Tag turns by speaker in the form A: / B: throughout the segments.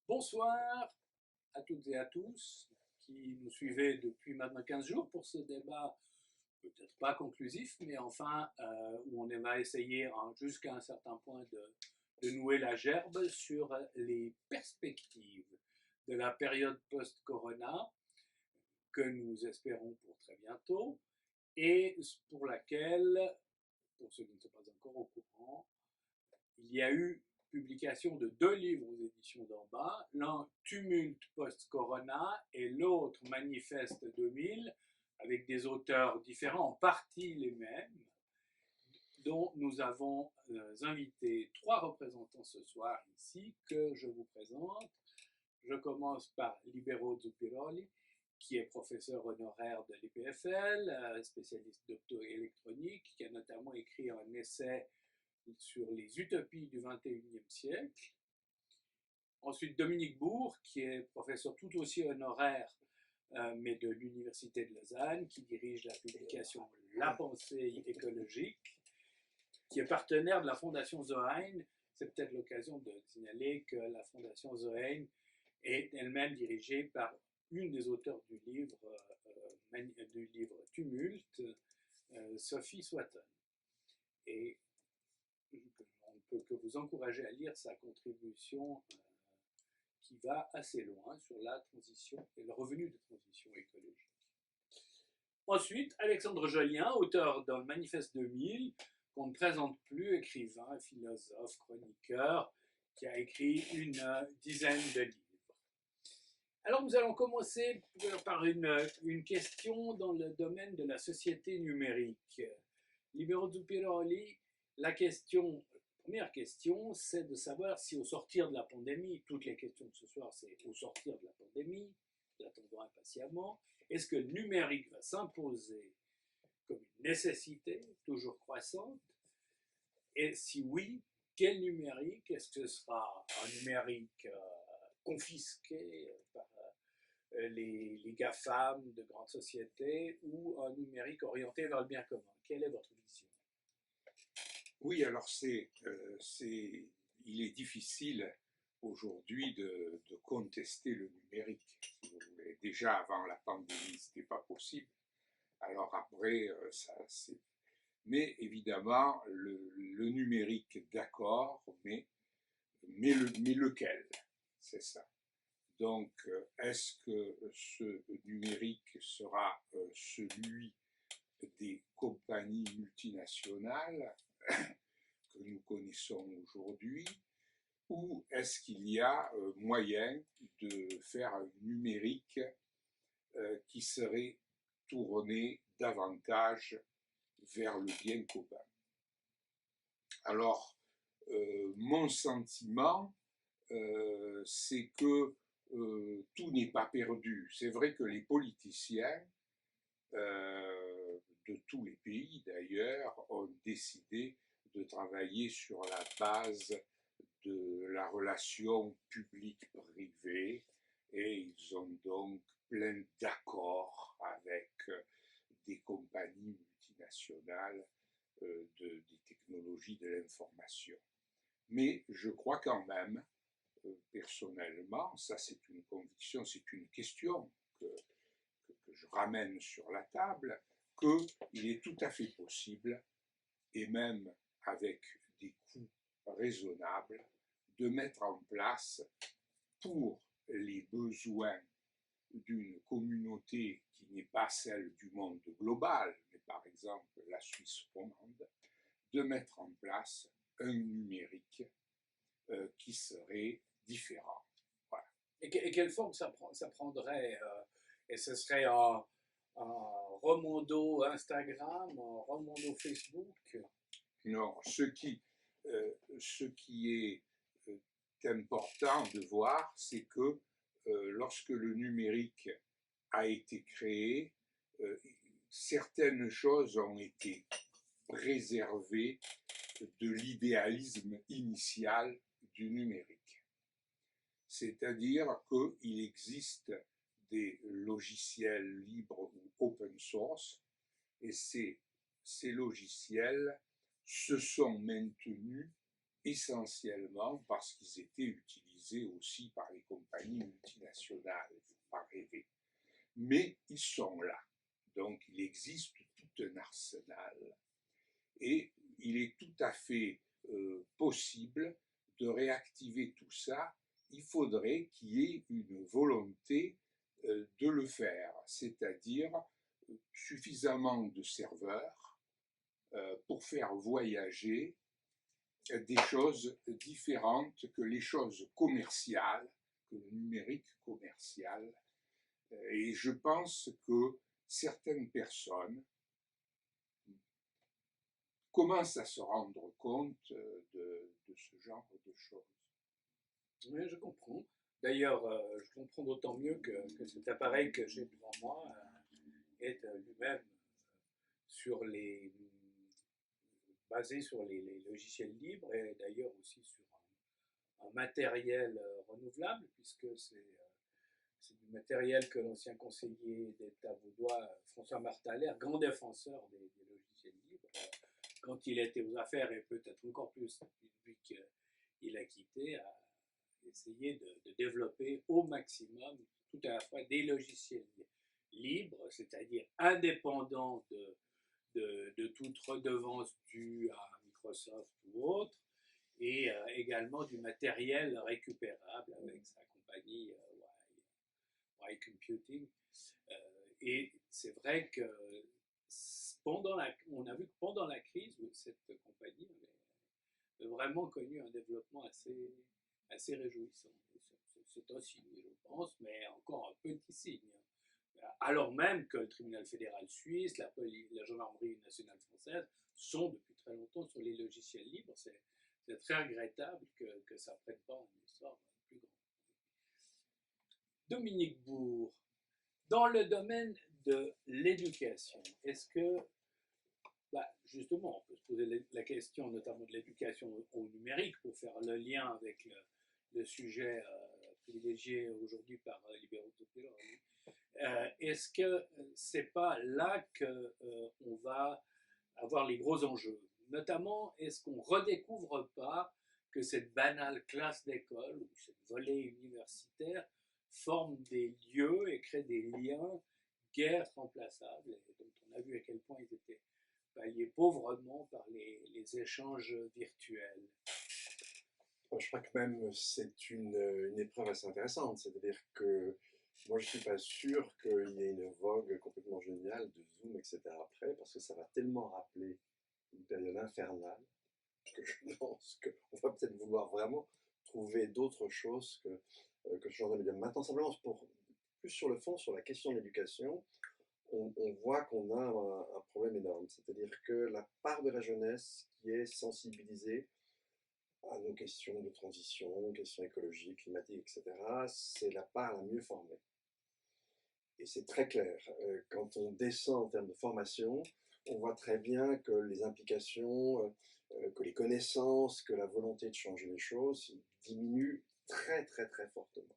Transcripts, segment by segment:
A: Bonsoir à toutes et à tous qui nous suivez depuis maintenant 15 jours pour ce débat, peut-être pas conclusif, mais enfin où on va essayer jusqu'à un certain point de nouer la gerbe sur les perspectives de la période post-corona que nous espérons pour très bientôt et pour laquelle, pour ceux qui ne sont pas encore au courant, il y a eu publication de deux livres aux éditions d'en bas, l'un Tumulte post-corona et l'autre Manifeste 2000, avec des auteurs différents, en partie les mêmes, dont nous avons invité trois représentants ce soir ici, que je vous présente. Je commence par Libero Zuppiroli, qui est professeur honoraire de l'EPFL, spécialiste d'optoélectronique, qui a notamment écrit un essai sur les utopies du XXIe siècle. Ensuite, Dominique Bourg, qui est professeur tout aussi honoraire, mais de l'Université de Lausanne, qui dirige la publication La pensée écologique, qui est partenaire de la Fondation Zoein. C'est peut-être l'occasion de signaler que la Fondation Zoein est elle-même dirigée par une des auteurs du livre Tumulte, Sophie Swatton. Et on ne peut que vous encourager à lire sa contribution qui va assez loin sur la transition et le revenu de transition écologique. Ensuite, Alexandre Jolien, auteur dans le Manifeste 2000, qu'on ne présente plus, écrivain, philosophe, chroniqueur, qui a écrit une dizaine de livres. Alors nous allons commencer par une question dans le domaine de la société numérique. Libero Zuppiroli, la première question, c'est de savoir si au sortir de la pandémie, toutes les questions de ce soir, c'est au sortir de la pandémie, l'attendons impatiemment, est-ce que le numérique va s'imposer comme une nécessité toujours croissante? Et si oui, quel numérique? Est-ce que ce sera un numérique confisqué par les GAFAM de grandes sociétés ou un numérique orienté vers le bien commun? Quelle est votre vision?
B: Oui, alors il est difficile aujourd'hui de contester le numérique, si vous voulez. Déjà avant la pandémie, ce n'était pas possible. Alors après, mais évidemment, le numérique, d'accord, mais lequel? C'est ça. Donc, est-ce que ce numérique sera celui des compagnies multinationales que nous connaissons aujourd'hui, ou est-ce qu'il y a moyen de faire un numérique qui serait tourné davantage vers le bien commun? Alors, mon sentiment, c'est que tout n'est pas perdu. C'est vrai que les politiciens de tous les pays d'ailleurs ont décidé de travailler sur la base de la relation publique-privée et ils ont donc plein d'accords avec des compagnies multinationales des technologies de l'information. Mais je crois quand même, personnellement, ça c'est une conviction, c'est une question que je ramène sur la table, qu'il est tout à fait possible, et même avec des coûts raisonnables, de mettre en place pour les besoins d'une communauté qui n'est pas celle du monde global, mais par exemple la Suisse romande, de mettre en place un numérique qui serait différent.
A: Voilà. Et quelle forme ça prendrait et ce serait un remondo Instagram, un remondo Facebook?
B: Non, ce qui est important de voir, c'est que lorsque le numérique a été créé, certaines choses ont été préservées de l'idéalisme initial du numérique. C'est-à-dire qu'il existe des logiciels libres ou open source, et ces logiciels se sont maintenus essentiellement parce qu'ils étaient utilisés utilisés aussi par les compagnies multinationales, il ne faut pas rêver. Mais ils sont là. Donc il existe tout un arsenal et il est tout à fait possible de réactiver tout ça. Il faudrait qu'il y ait une volonté de le faire, c'est-à-dire suffisamment de serveurs pour faire voyager des choses différentes que les choses commerciales, que le numérique commercial. Et je pense que certaines personnes commencent à se rendre compte de ce genre de choses.
A: Oui, je comprends. D'ailleurs, je comprends d'autant mieux que cet appareil que j'ai devant moi est lui-même sur basé sur les logiciels libres et d'ailleurs aussi sur un matériel renouvelable, puisque c'est du matériel que l'ancien conseiller d'État vaudois, François Martalher, grand défenseur des logiciels libres, quand il était aux affaires et peut-être encore plus depuis qu'il a quitté, a essayé de développer au maximum tout à la fois des logiciels libres, c'est-à-dire indépendants de toute redevance due à Microsoft ou autre, et également du matériel récupérable avec sa compagnie Y Computing. Et c'est vrai que on a vu que pendant la crise, cette compagnie avait vraiment connu un développement assez réjouissant. C'est un signe, je pense, mais encore un petit signe. Alors même que le tribunal fédéral suisse, la gendarmerie nationale française sont depuis très longtemps sur les logiciels libres. C'est très regrettable que ça ne prenne pas un essor plus grand. Dominique Bourg, dans le domaine de l'éducation, est-ce que, justement, on peut se poser la question notamment de l'éducation au numérique pour faire le lien avec le sujet privilégié aujourd'hui par Libéraux Populaires. Est-ce que c'est pas là qu'on va avoir les gros enjeux? Notamment, est-ce qu'on redécouvre pas que cette banale classe d'école ou cette volée universitaire forme des lieux et crée des liens guère remplaçables et dont on a vu à quel point ils étaient palliés pauvrement par les échanges virtuels?
C: Je crois que même c'est une épreuve assez intéressante, c'est-à-dire que moi je ne suis pas sûr qu'il y ait une vogue complètement géniale de Zoom, etc. après, parce que ça va tellement rappeler une période infernale que je pense qu'on va peut-être vouloir vraiment trouver d'autres choses que ce genre de médias. Maintenant, simplement, plus sur le fond, sur la question de l'éducation, on voit qu'on a un problème énorme, c'est-à-dire que la part de la jeunesse qui est sensibilisée à nos questions de transition, questions écologiques, climatiques, etc., c'est la part la mieux formée. Et c'est très clair. Quand on descend en termes de formation, on voit très bien que les implications, que les connaissances, que la volonté de changer les choses diminuent très très très fortement.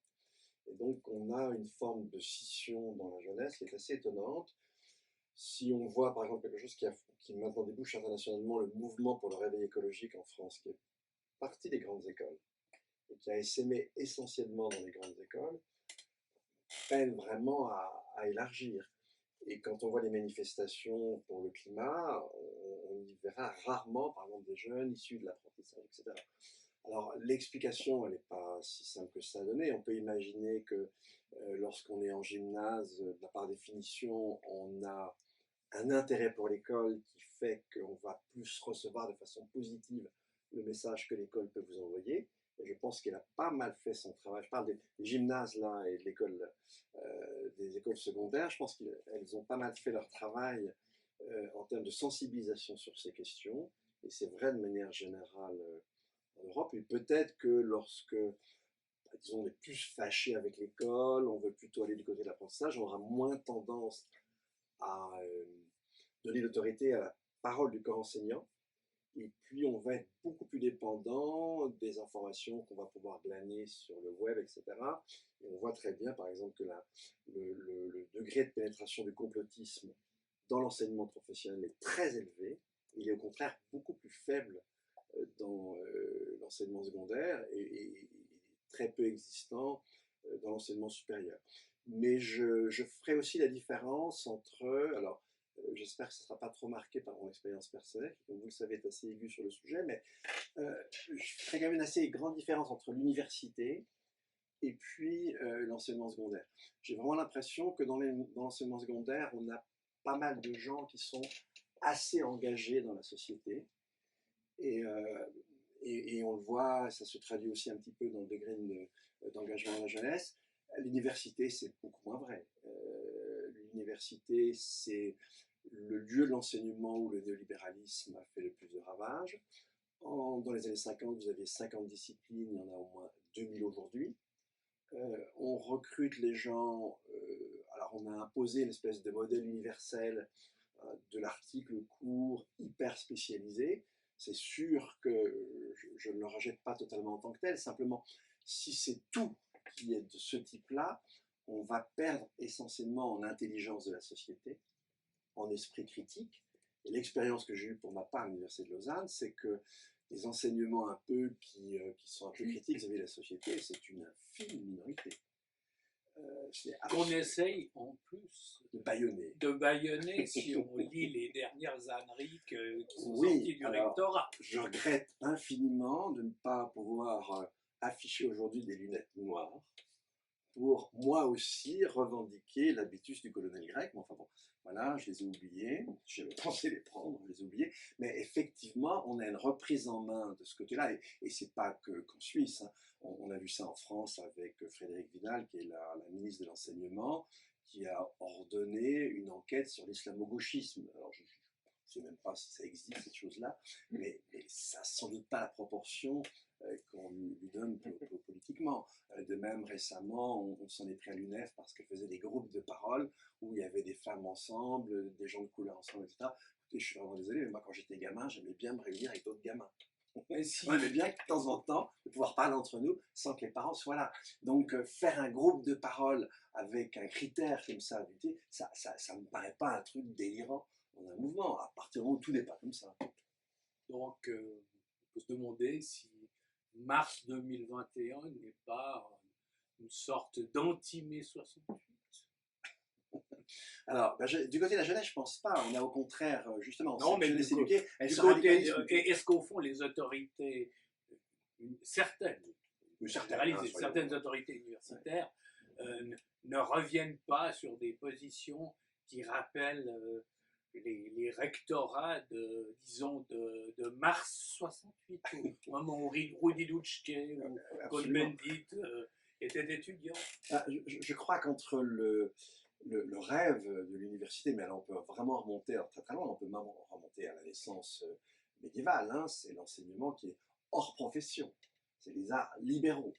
C: Et donc on a une forme de scission dans la jeunesse qui est assez étonnante. Si on voit par exemple quelque chose qui maintenant débouche internationalement, le mouvement pour le réveil écologique en France, qui est partie des grandes écoles et qui a essaimé essentiellement dans les grandes écoles, peine vraiment à élargir. Et quand on voit les manifestations pour le climat, on y verra rarement, par exemple, des jeunes issus de l'apprentissage, etc. Alors, l'explication, elle n'est pas si simple que ça à donner. On peut imaginer que lorsqu'on est en gymnase, par définition, on a un intérêt pour l'école qui fait qu'on va plus recevoir de façon positive le message que l'école peut vous envoyer. Et je pense qu'elle a pas mal fait son travail. Je parle des gymnases là et de l'école, des écoles secondaires. Je pense qu'elles ont pas mal fait leur travail en termes de sensibilisation sur ces questions. Et c'est vrai de manière générale en Europe. Et peut-être que lorsque, disons, on est plus fâché avec l'école, on veut plutôt aller du côté de l'apprentissage, on aura moins tendance à donner l'autorité à la parole du corps enseignant. Et puis, on va être beaucoup plus dépendant des informations qu'on va pouvoir glaner sur le web, etc. Et on voit très bien, par exemple, que le degré de pénétration du complotisme dans l'enseignement professionnel est très élevé. Il est au contraire beaucoup plus faible dans l'enseignement secondaire et très peu existant dans l'enseignement supérieur. Mais je ferai aussi la différence entre, alors j'espère que ce ne sera pas trop marqué par mon expérience personnelle, qui comme vous le savez est assez aiguë sur le sujet, mais je ferai quand même une assez grande différence entre l'université et puis l'enseignement secondaire. J'ai vraiment l'impression que dans l'enseignement secondaire, on a pas mal de gens qui sont assez engagés dans la société. Et on le voit, ça se traduit aussi un petit peu dans le degré d'engagement de la jeunesse. L'université, c'est beaucoup moins vrai. L'université, c'est le lieu de l'enseignement où le néolibéralisme a fait le plus de ravages. Dans les années 50, vous aviez 50 disciplines, il y en a au moins 2000 aujourd'hui. On recrute les gens, alors on a imposé une espèce de modèle universel de l'article court hyper spécialisé. C'est sûr que je ne le rejette pas totalement en tant que tel, simplement si c'est tout qui est de ce type-là, on va perdre essentiellement en intelligence de la société, en esprit critique. Et l'expérience que j'ai eue pour ma part à l'Université de Lausanne, c'est que les enseignements un peu qui sont un peu critiques vis-à-vis de la société, c'est une infime minorité.
A: On essaye en plus
C: de bâillonner.
A: De bâillonner si on lit les dernières âneries qui sont sorties du rectorat.
C: Je regrette infiniment de ne pas pouvoir afficher aujourd'hui des lunettes noires pour moi aussi revendiquer l'habitus du colonel grec. Mais enfin bon, voilà, je les ai oubliés, j'avais pensé les prendre, je les ai oubliés, mais effectivement, on a une reprise en main de ce côté-là, et c'est pas qu'en Suisse, hein. On a vu ça en France avec Frédérique Vidal, qui est la ministre de l'Enseignement, qui a ordonné une enquête sur l'islamo-gauchisme. Alors, je ne sais même pas si ça existe, cette chose-là, mais ça n'a sans doute pas la proportion qu'on lui donne politiquement. De même, récemment, on s'en est pris à l'UNEF parce qu'elle faisait des groupes de parole où il y avait des femmes ensemble, des gens de couleur ensemble, etc. Écoutez, je suis vraiment désolé, mais moi, quand j'étais gamin, j'aimais bien me réunir avec d'autres gamins. On aimait bien de temps en temps de pouvoir parler entre nous sans que les parents soient là. Donc, faire un groupe de parole avec un critère comme ça, ça ne me paraît pas un truc délirant dans un mouvement, à partir du moment où tout n'est pas comme ça.
A: Donc, on peut se demander si mars 2021 n'est pas une sorte d'anti-mai 68.
C: Alors, du côté de la jeunesse, je ne pense pas. On a au contraire, justement,
A: non, mais
C: jeunesse éduquée,
A: est-ce qu'au fond, les autorités, certaines autorités universitaires ne reviennent pas sur des positions qui rappellent les rectorats de mars 68, au moment où Rudi Dutschke ou Cohn-Bendit étaient étudiants.
C: Je crois qu'entre le rêve de l'université, mais alors on peut vraiment remonter très très loin, on peut même remonter à la naissance médiévale, hein, c'est l'enseignement qui est hors profession, c'est les arts libéraux.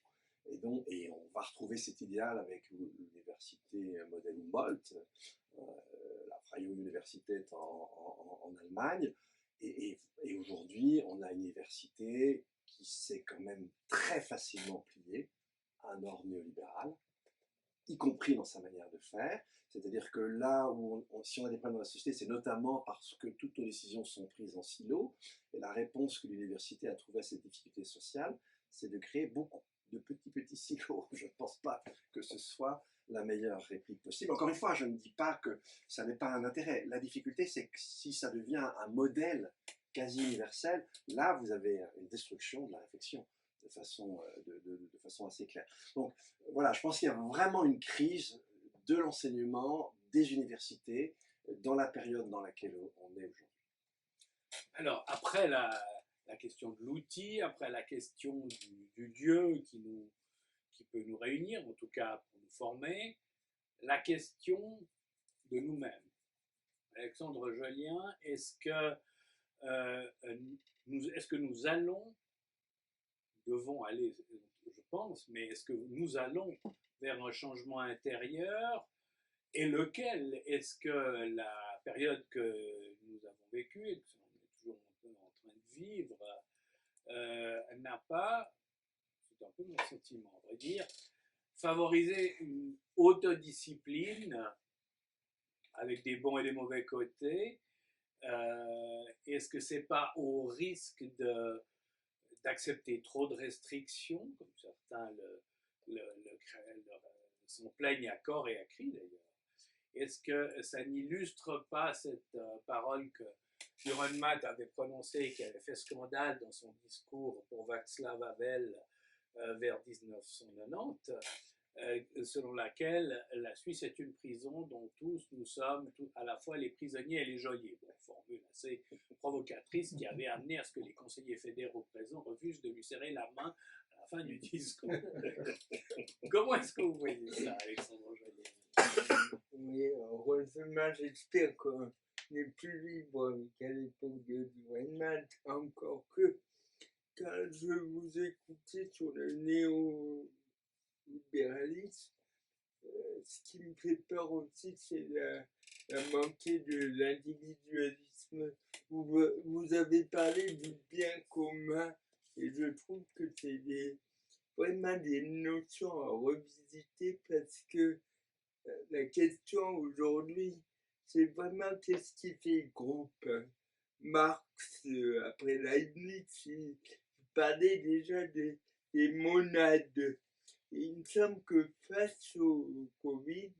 C: Et on va retrouver cet idéal avec l'université modèle Humboldt, la Freie Universität en Allemagne, et aujourd'hui on a une université qui s'est quand même très facilement pliée à un ordre néolibéral, y compris dans sa manière de faire. C'est-à-dire que là où, si on a des problèmes dans la société, c'est notamment parce que toutes nos décisions sont prises en silo. Et la réponse que l'université a trouvée à cette difficulté sociale, c'est de créer beaucoup de petits silos. Je ne pense pas que ce soit la meilleure réplique possible. Encore une fois, je ne dis pas que ça n'est pas un intérêt. La difficulté, c'est que si ça devient un modèle quasi universel, là, vous avez une destruction de la réflexion de façon assez claire. Donc voilà, je pense qu'il y a vraiment une crise de l'enseignement, des universités, dans la période dans laquelle on est aujourd'hui.
A: Alors, après la question de l'outil, après la question du lieu qui peut nous réunir, en tout cas pour nous former, la question de nous-mêmes. Alexandre Jolien, est-ce que nous devons aller, je pense, mais est-ce que nous allons vers un changement intérieur, et lequel? Est-ce que la période que nous avons vécue, et que nous est toujours un peu en train de vivre, n'a pas, c'est un peu mon sentiment, à vrai dire, favorisé une autodiscipline avec des bons et des mauvais côtés? Est-ce que c'est pas au risque d'accepter trop de restrictions, comme certains s'en plaignent à corps et à cri d'ailleurs. Est-ce que ça n'illustre pas cette parole que Dürrenmatt avait prononcée et qui avait fait scandale dans son discours pour Václav Havel vers 1990, selon laquelle la Suisse est une prison dont tous nous sommes à la fois les prisonniers et les geôliers. Bon, formule assez provocatrice qui avait amené à ce que les conseillers fédéraux présents refusent de lui serrer la main à la fin du discours. Comment est-ce que vous voyez ça, Alexandre Joyet?
D: Oui, heureusement, j'espère qu'on est plus libre qu'à l'époque de Dürrenmatt, encore que quand je vous écoutais sur le néolibéralisme, ce qui me fait peur aussi, c'est la montée de l'individualisme. Vous avez parlé du bien commun, et je trouve que c'est vraiment des notions à revisiter parce que la question aujourd'hui, c'est vraiment qu'est-ce qui fait groupe. Marx, après Leibniz, il parlait déjà des monades. Et il me semble que face au Covid,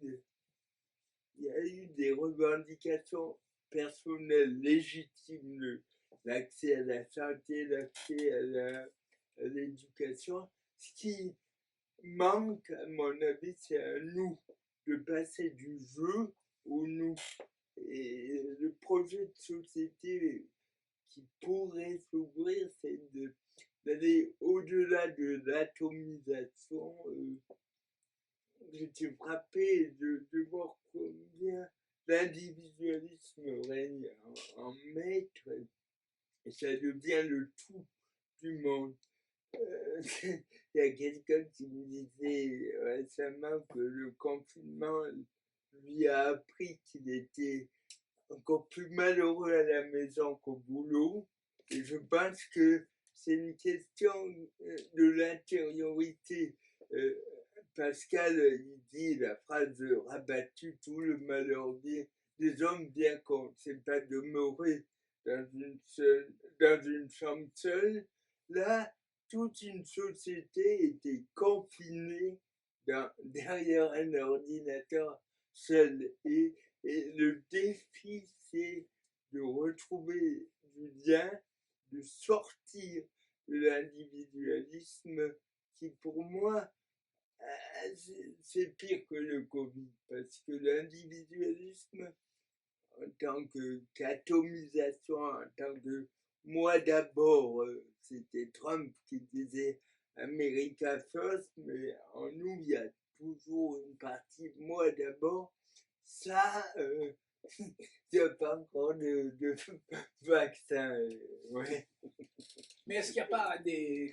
D: il y a eu des revendications personnelles légitimes, l'accès à la santé, l'accès à l'éducation. Ce qui manque, à mon avis, c'est à nous de passer du jeu au nous. Et le projet de société qui pourrait s'ouvrir, c'est d'aller au-delà de l'atomisation. J'étais frappé de voir combien l'individualisme règne en maître et ça devient le tout du monde. Il y a quelqu'un qui me disait récemment que le confinement lui a appris qu'il était encore plus malheureux à la maison qu'au boulot. Et je pense que c'est une question de l'intériorité. Pascal, il dit la phrase rabattu tout le malheur des hommes bien qu'on ne sait pas demeurer dans une chambre seule. Là, toute une société était confinée derrière un ordinateur seul. Et le défi, c'est de retrouver du lien, de sortir de l'individualisme qui, pour moi, c'est pire que le Covid, parce que l'individualisme, en tant qu'atomisation, en tant que moi d'abord, c'était Trump qui disait America First, mais en nous, il y a toujours une partie moi d'abord. Ça, il n'y a pas encore de vaccin. Ouais.
A: Mais est-ce qu'il n'y a pas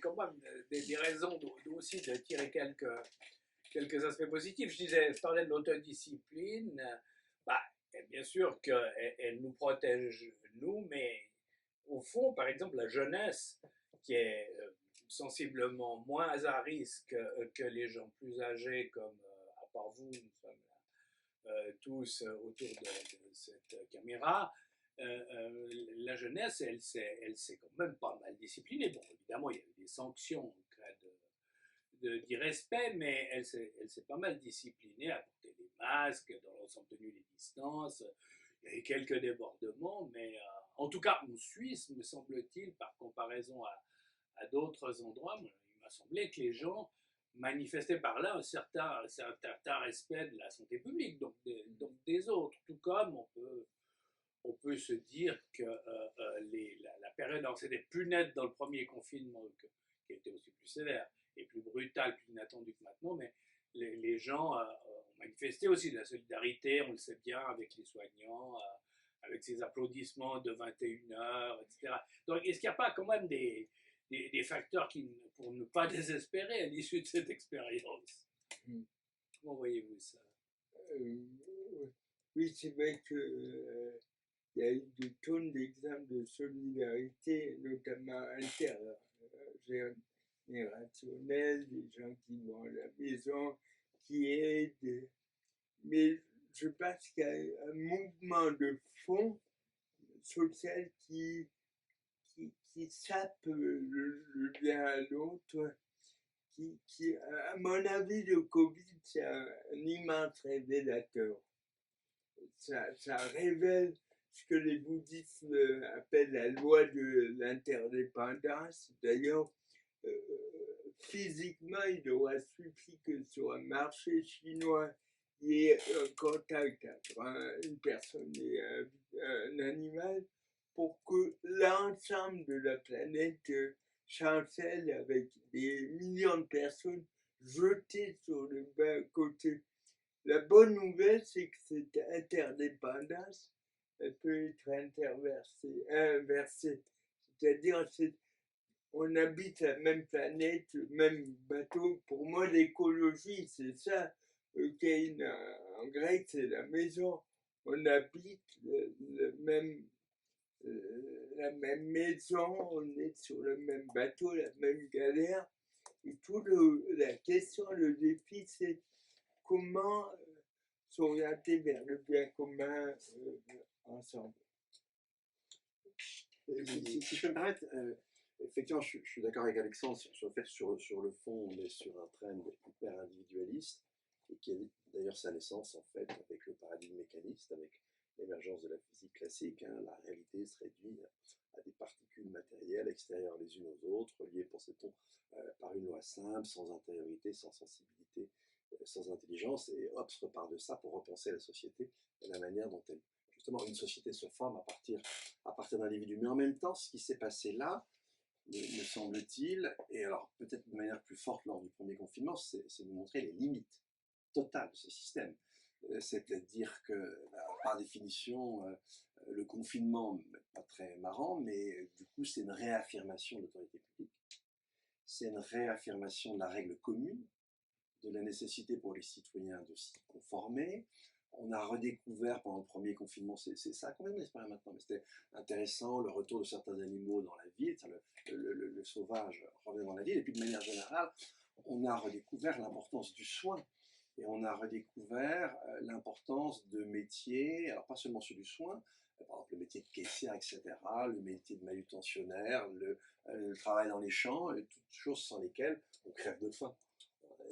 A: quand même des raisons aussi de tirer quelques aspects positifs? Je parlais de l'autodiscipline. Bah, bien sûr qu'elle nous protège, nous, mais au fond, par exemple, la jeunesse, qui est sensiblement moins à risque que les gens plus âgés, comme à part vous, nous sommes tous autour de cette caméra. La jeunesse, elle s'est quand même pas mal disciplinée. Bon, évidemment, il y a eu des sanctions en cas d'irrespect, mais elle s'est pas mal disciplinée à porter des masques, dans l'ensemble tenu les distances. Il y a eu quelques débordements, mais en tout cas, en Suisse, me semble-t-il, par comparaison à d'autres endroits, il m'a semblé que les gens manifestaient par là un certain respect de la santé publique, donc des autres, tout comme on peut se dire que la période, alors c'était plus net dans le premier confinement, qui était aussi plus sévère et plus brutal, plus inattendu que maintenant, mais les gens ont manifesté aussi de la solidarité, on le sait bien, avec les soignants, avec ces applaudissements de 21h, etc. Donc est-ce qu'il n'y a pas quand même des facteurs pour ne pas désespérer à l'issue de cette expérience? Comment voyez-vous ça?
D: Oui, c'est vrai que il y a eu des tonnes d'exemples de solidarité, notamment intergénérationnelle, des gens qui vont à la maison, qui aident. Mais je pense qu'il y a un mouvement de fond social qui qui sapent le lien à l'autre, qui, à mon avis, le Covid, c'est un immense révélateur. Ça révèle ce que les bouddhistes appellent la loi de l'interdépendance. D'ailleurs, physiquement, il aura suffi que sur un marché chinois, il y ait un contact entre une personne et un animal pour que l'ensemble de la planète chancelle avec des millions de personnes jetées sur le bas côté. La bonne nouvelle, c'est que cette interdépendance, elle peut être inversée. C'est-à-dire, on habite la même planète, le même bateau. Pour moi, l'écologie, c'est ça. En grec, c'est la maison. On habite la même maison, on est sur le même bateau, la même galère. Et la question, le défi, c'est comment s'orienter vers le bien commun ensemble.
C: Si je peux me permettre, effectivement, je suis d'accord avec Alexandre sur le fait que sur le fond, on est sur un trend hyper individualiste, et qui a d'ailleurs sa naissance en fait avec le paradigme mécaniste, avec l'émergence de la physique classique. La réalité se réduit à des particules matérielles extérieures les unes aux autres, reliées, pensait-on, par une loi simple, sans intériorité, sans sensibilité, sans intelligence, et hop, se repart de ça pour repenser la société et la manière dont justement une société se forme à partir d'individus. Mais en même temps, ce qui s'est passé là, me semble-t-il, et alors peut-être de manière plus forte lors du premier confinement, c'est de montrer les limites totales de ce système. C'est-à-dire que, par définition, le confinement, pas très marrant, mais du coup, c'est une réaffirmation de l'autorité publique, c'est une réaffirmation de la règle commune, de la nécessité pour les citoyens de s'y conformer. On a redécouvert pendant le premier confinement, ça a quand même disparu maintenant, mais c'était intéressant, le retour de certains animaux dans la ville, le sauvage revient dans la ville, et puis de manière générale, on a redécouvert l'importance du soin, et on a redécouvert l'importance de métiers, alors pas seulement ceux du soin, par exemple le métier de caissière, etc., le métier de manutentionnaire, le travail dans les champs, et toutes choses sans lesquelles on crève de faim,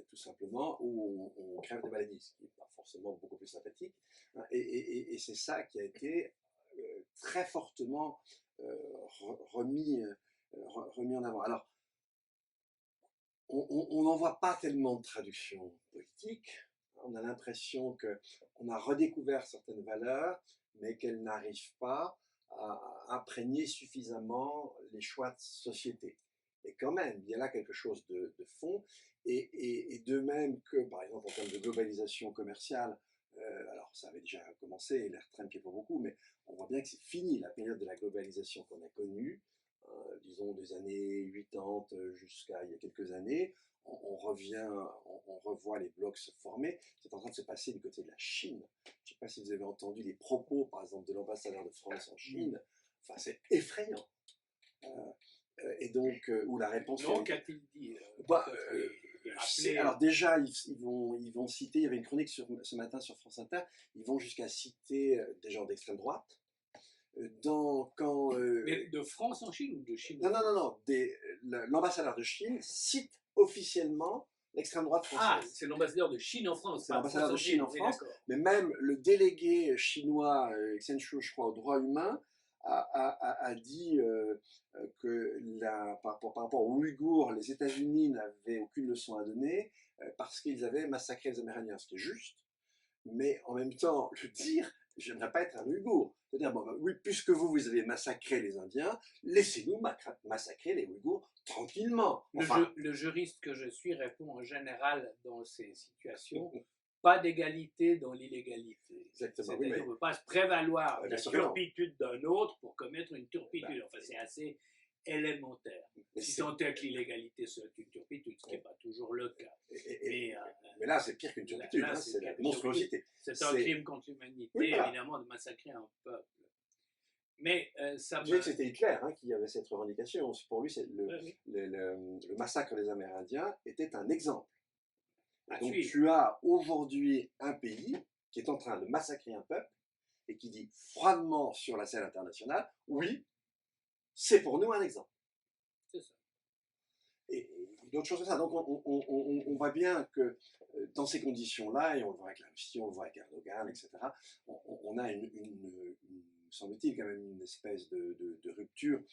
C: tout simplement, ou on crève de maladies, ce qui n'est pas forcément beaucoup plus sympathique. Et c'est ça qui a été très fortement remis en avant. Alors, on n'en voit pas tellement de traduction politique. On a l'impression qu'on a redécouvert certaines valeurs, mais qu'elles n'arrivent pas à imprégner suffisamment les choix de société. Et quand même, il y a là quelque chose de fond, et de même que, par exemple, en termes de globalisation commerciale, alors ça avait déjà commencé, l'air Trump qui est pas beaucoup, mais on voit bien que c'est fini la période de la globalisation qu'on a connue, disons des années 80 jusqu'à il y a quelques années. On revoit les blocs se former. C'est en train de se passer du côté de la Chine. Je ne sais pas si vous avez entendu les propos, par exemple, de l'ambassadeur de France en Chine. Enfin, c'est effrayant. Et donc, où la réponse...
A: Non, qu'a-t-il dit
C: alors déjà, ils vont citer, il y avait une chronique ce matin sur France Inter, ils vont jusqu'à citer des gens d'extrême droite.
A: Mais de France en Chine ou de Chine?
C: Non. L'ambassadeur de Chine cite officiellement l'extrême droite française.
A: Ah, c'est l'ambassadeur de Chine en France.
C: C'est l'ambassadeur de Chine en France. Mais même le délégué chinois, Xen Shu, je crois, aux droits humains, a dit que par rapport aux Ouïghours, les États-Unis n'avaient aucune leçon à donner parce qu'ils avaient massacré les Amérindiens, ce qui est juste. Mais en même temps, le dire, j'aimerais pas être un Ouïghour. C'est-à-dire, bon, oui, puisque vous avez massacré les Indiens, laissez-nous massacrer les Ouïghours tranquillement.
A: Enfin, le juriste que je suis répond en général dans ces situations, pas d'égalité dans l'illégalité.
C: Exactement.
A: C'est-à-dire
C: Oui,
A: qu'on ne peut pas se prévaloir de la turpitude d'un autre pour commettre une turpitude. Enfin, c'est assez élémentaire. Si tant est que l'illégalité soit une turpitude, ce qui n'est pas toujours le cas.
C: Mais là, c'est pire qu'une turpitude, c'est la monstruosité.
A: C'est un crime contre l'humanité, évidemment, de massacrer un peuple. Mais ça
C: me... C'était Hitler qui avait cette revendication. Pour lui, le massacre des Amérindiens était un exemple. Donc tu as aujourd'hui un pays qui est en train de massacrer un peuple et qui dit froidement sur la scène internationale, oui, c'est pour nous un exemple.
A: C'est ça.
C: Et d'autres choses comme ça. Donc on voit bien que dans ces conditions-là, et on le voit avec la Russie, on le voit avec Erdogan, etc., on a semble-t-il, quand même une espèce de rupture.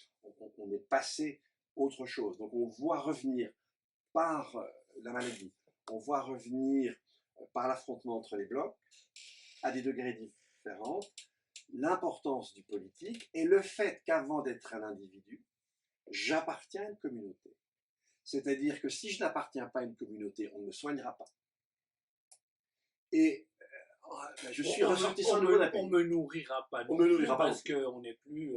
C: On est passé autre chose. Donc on voit revenir par la maladie, on voit revenir par l'affrontement entre les blocs, à des degrés différents, l'importance du politique et le fait qu'avant d'être un individu, j'appartiens à une communauté. C'est-à-dire que si je n'appartiens pas à une communauté, on ne me soignera pas. Et je suis ressortissant de nouveau.
A: On me nourrira pas.
C: On me nourrira pas
A: parce qu'on n'est plus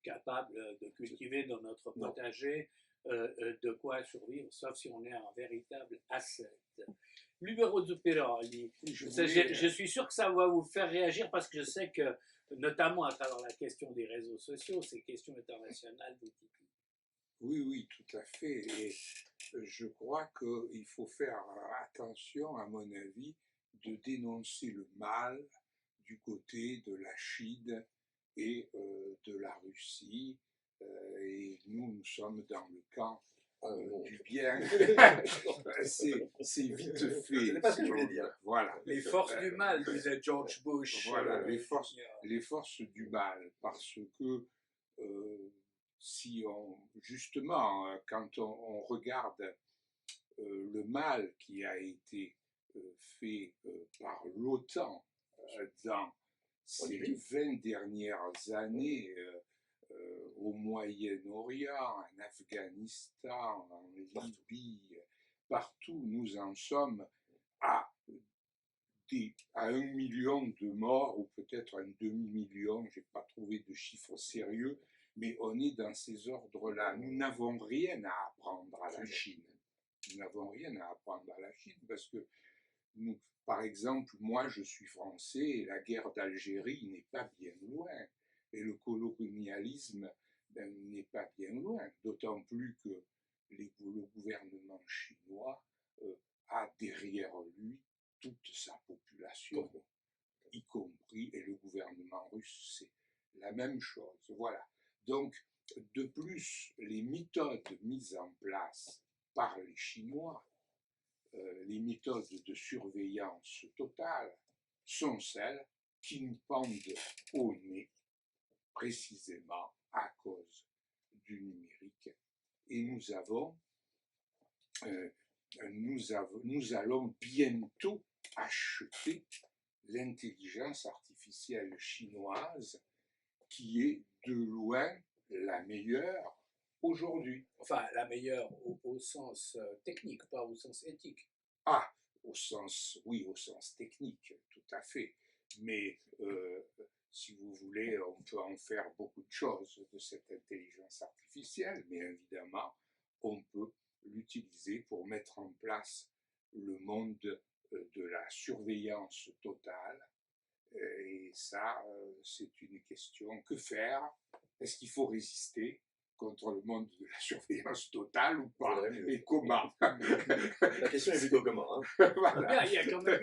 A: capable de cultiver dans notre potager de quoi survivre, sauf si on est un véritable ascète. Libero Zuccherelli, je suis sûr que ça va vous faire réagir parce que je sais que, notamment à travers la question des réseaux sociaux, ces questions internationales vous titillent.
B: Oui, oui, tout à fait. Et je crois qu'il faut faire attention, à mon avis, de dénoncer le mal du côté de la Chine et de la Russie. Et nous sommes dans le camp du bien. C'est vite fait.
C: C'est pas ce que je voulais dire.
B: Voilà.
A: Les forces du mal, disait George Bush.
B: Voilà, les forces du mal, parce que si justement, quand on regarde le mal qui a été fait par l'OTAN dans ces 20 dernières années au Moyen-Orient, en Afghanistan, en Libye, partout, nous en sommes à 1 million de morts, ou peut-être un demi-million, je n'ai pas trouvé de chiffre sérieux, mais on est dans ces ordres-là. Nous n'avons rien à apprendre à la Chine. Nous n'avons rien à apprendre à la Chine parce que, nous, par exemple, moi je suis français et la guerre d'Algérie n'est pas bien loin. Et le colonialisme n'est pas bien loin. D'autant plus que le gouvernement chinois a derrière lui toute sa population, y compris, et le gouvernement russe, c'est la même chose. Voilà. Donc, de plus, les méthodes mises en place par les Chinois, les méthodes de surveillance totale, sont celles qui nous pendent au nez, précisément à cause du numérique. Et nous allons bientôt acheter l'intelligence artificielle chinoise qui est de loin la meilleure aujourd'hui.
A: Enfin, la meilleure au sens technique, pas au sens éthique.
B: Ah, oui, au sens technique, tout à fait. Mais si vous voulez, on peut en faire beaucoup de choses de cette intelligence artificielle, mais évidemment, on peut l'utiliser pour mettre en place le monde de la surveillance totale. Et ça, c'est une question. Que faire? Est-ce qu'il faut résister contre le monde de la surveillance totale ou pas? Et comment?
C: La question est plutôt comment, hein?
B: Voilà.
A: Il y a quand même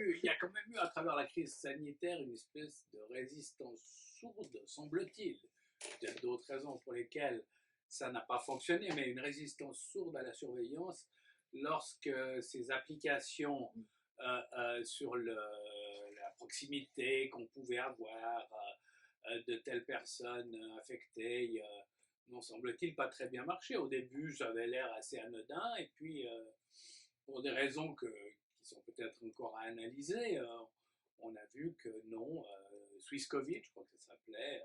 A: eu, à travers la crise sanitaire, une espèce de résistance sourde, semble-t-il. Il y a d'autres raisons pour lesquelles ça n'a pas fonctionné, mais une résistance sourde à la surveillance lorsque ces applications sur la proximité qu'on pouvait avoir de telles personnes affectées n'ont, semble-t-il, pas très bien marché. Au début, ça avait l'air assez anodin, et puis, pour des raisons qui sont peut-être encore à analyser, on a vu que non, Swiss Covid, je crois que ça s'appelait,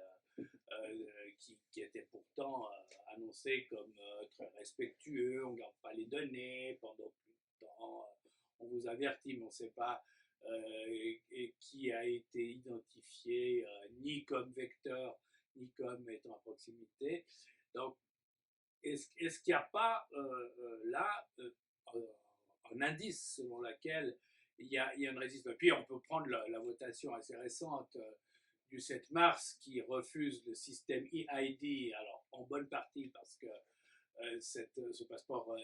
A: qui était pourtant annoncé comme très respectueux, on ne garde pas les données pendant plus de temps, on vous avertit, mais on ne sait pas et qui a été identifié ni comme vecteur, ni comme étant à proximité. Donc, est-ce qu'il n'y a pas là un indice selon lequel il y a une résistance? Puis on peut prendre la votation assez récente du 7 mars qui refuse le système EID, alors en bonne partie parce que ce passeport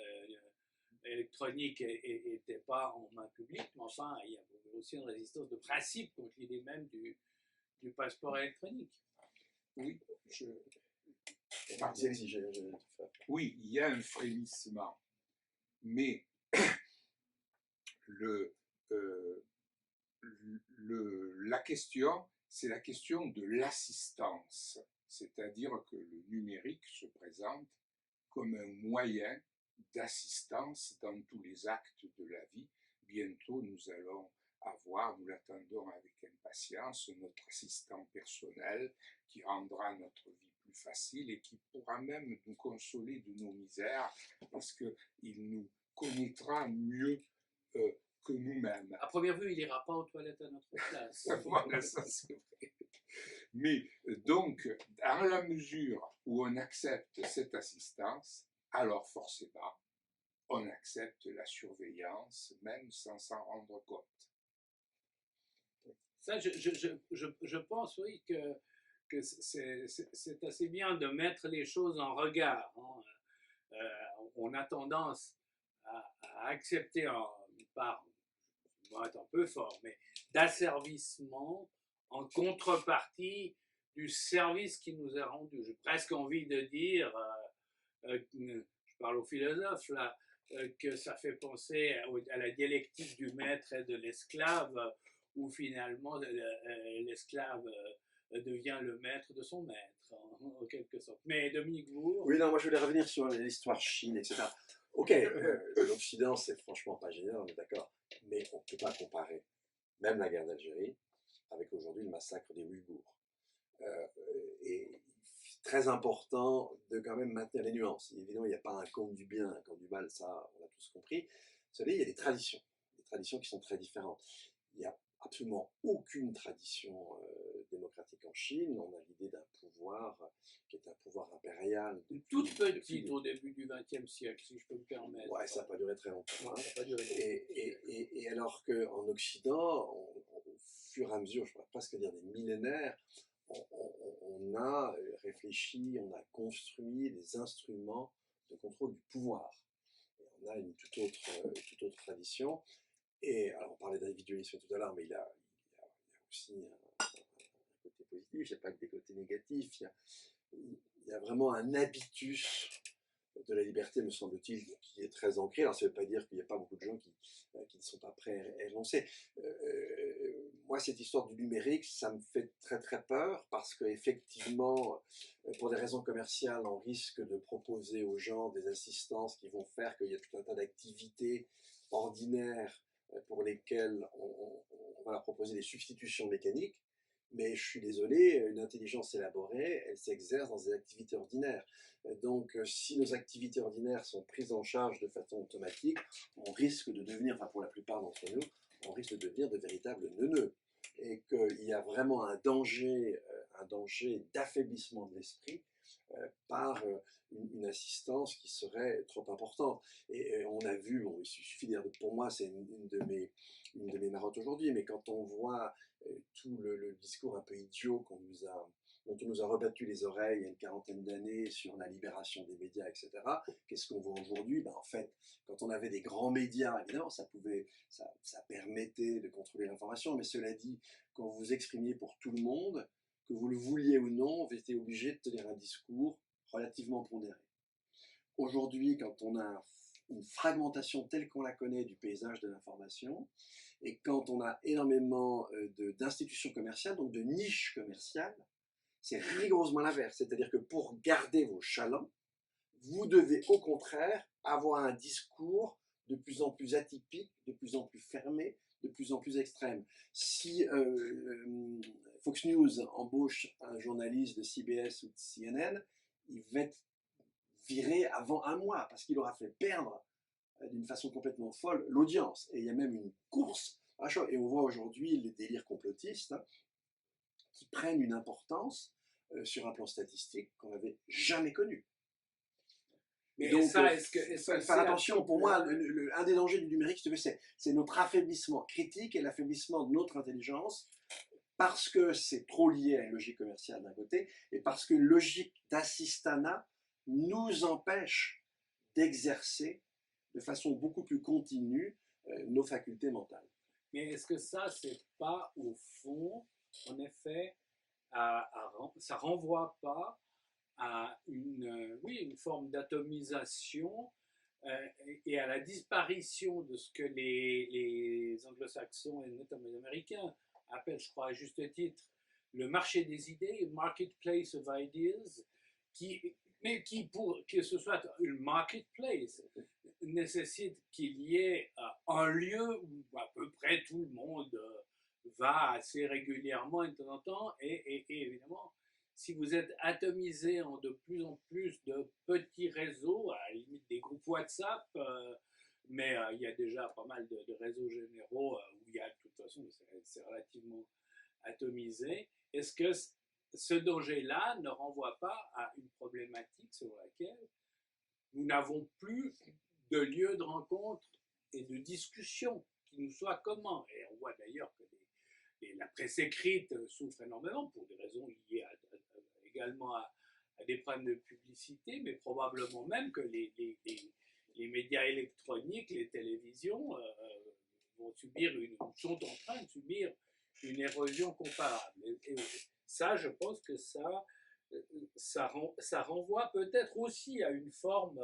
A: électronique n'était pas en main publique, mais enfin, il y a aussi une résistance de principe contre l'idée même du passeport électronique.
B: Oui,
C: Allez-y,
B: Oui, il y a un frémissement, mais le, euh, la question, c'est la question de l'assistance, c'est-à-dire que le numérique se présente comme un moyen d'assistance dans tous les actes de la vie. Bientôt, nous allons avoir, nous l'attendons avec impatience, notre assistant personnel qui rendra notre vie plus facile et qui pourra même nous consoler de nos misères parce qu'il nous connaîtra mieux que nous-mêmes.
A: À première vue, il n'ira pas aux toilettes à notre place.
B: Voilà, ça c'est vrai. Mais donc, dans la mesure où on accepte cette assistance, alors forcément, on accepte la surveillance, même sans s'en rendre compte.
A: Ça, je pense, oui, que c'est assez bien de mettre les choses en regard. Hein. On a tendance à accepter, une part, on va être un peu fort, mais d'asservissement en contrepartie du service qui nous est rendu. J'ai presque envie de dire, je parle aux philosophes là, que ça fait penser à la dialectique du maître et de l'esclave, où finalement l'esclave devient le maître de son maître, en quelque sorte. Mais Dominique Bourg...
C: Oui, non, moi je voulais revenir sur l'histoire Chine, etc. Ok, l'Occident, c'est franchement pas génial, on est d'accord, mais on ne peut pas comparer même la guerre d'Algérie avec aujourd'hui le massacre des Ouïghours. Et très important de quand même maintenir les nuances. Évidemment, il n'y a pas un camp du bien, un camp du mal, ça, on a tous compris. Vous savez, il y a des traditions qui sont très différentes. Il n'y a absolument aucune tradition démocratique en Chine. On a l'idée d'un pouvoir qui est un pouvoir impérial.
A: Toute petite au début du XXe siècle, si je peux me permettre.
C: Ouais, ça n'a pas duré très longtemps. Hein.
A: Ça n'a pas duré longtemps.
C: Et alors qu'en Occident, au fur et à mesure, je pourrais presque dire des millénaires, on a réfléchi, on a construit des instruments de contrôle du pouvoir. Et on a une toute autre tradition. Et alors, on parlait d'individualisme tout à l'heure, mais il y a aussi un côté positif, il n'y a pas que des côtés négatifs. Il y a vraiment un habitus de la liberté, me semble-t-il, qui est très ancré. Alors, ça ne veut pas dire qu'il n'y a pas beaucoup de gens qui ne sont pas prêts à énoncer. Moi, cette histoire du numérique, ça me fait très très peur parce qu'effectivement, pour des raisons commerciales, on risque de proposer aux gens des assistances qui vont faire qu'il y a tout un tas d'activités ordinaires pour lesquelles on va leur proposer des substitutions mécaniques. Mais je suis désolé, une intelligence élaborée, elle s'exerce dans des activités ordinaires. Donc, si nos activités ordinaires sont prises en charge de façon automatique, on risque de devenir, enfin pour la plupart d'entre nous, on risque de devenir de véritables neuneux. Et qu'il y a vraiment un danger d'affaiblissement de l'esprit par une assistance qui serait trop importante. Et on a vu, bon, il suffit de dire, pour moi, c'est une de mes marottes aujourd'hui, mais quand on voit tout le discours un peu idiot dont on nous a rebattu les oreilles il y a une quarantaine d'années sur la libération des médias, etc. Qu'est-ce qu'on voit aujourd'hui? En fait, quand on avait des grands médias, évidemment, ça permettait de contrôler l'information, mais cela dit, quand vous vous exprimiez pour tout le monde, que vous le vouliez ou non, vous étiez obligé de tenir un discours relativement pondéré. Aujourd'hui, quand on a une fragmentation telle qu'on la connaît du paysage de l'information, et quand on a énormément d'institutions commerciales, donc de niches commerciales, c'est rigoureusement l'inverse. C'est-à-dire que pour garder vos chalands, vous devez au contraire avoir un discours de plus en plus atypique, de plus en plus fermé, de plus en plus extrême. Si Fox News embauche un journaliste de CBS ou de CNN, il va être viré avant un mois parce qu'il aura fait perdre d'une façon complètement folle l'audience. Et il y a même une course à chaud. Et on voit aujourd'hui les délires complotistes qui prennent une importance sur un plan statistique qu'on n'avait jamais connu.
A: Mais
C: donc,
A: ça, est-ce que
C: faire attention, pour moi, un des dangers du numérique, c'est notre affaiblissement critique et l'affaiblissement de notre intelligence, parce que c'est trop lié à une logique commerciale d'un côté, et parce qu'une logique d'assistanat nous empêche d'exercer de façon beaucoup plus continue nos facultés mentales.
A: Mais est-ce que ça, c'est pas au fond, en effet, ça renvoie pas à une forme d'atomisation et à la disparition de ce que les anglo-saxons et notamment les américains appellent, je crois à juste titre, le marché des idées, marketplace of ideas, mais qui, pour que ce soit une marketplace, nécessite qu'il y ait un lieu où à peu près tout le monde va assez régulièrement et de temps en temps, et évidemment, si vous êtes atomisé en de plus en plus de petits réseaux, à la limite des groupes WhatsApp, mais il y a déjà pas mal de réseaux généraux où il y a de toute façon, c'est relativement atomisé. Est-ce que ce danger-là ne renvoie pas à une problématique sur laquelle nous n'avons plus de lieu de rencontre et de discussion qui nous soit commun? Et on voit d'ailleurs que la presse écrite souffre énormément pour des raisons liées également à des problèmes de publicité, mais probablement même que les médias électroniques, les télévisions sont en train de subir une érosion comparable. Et ça, je pense que ça renvoie peut-être aussi à une forme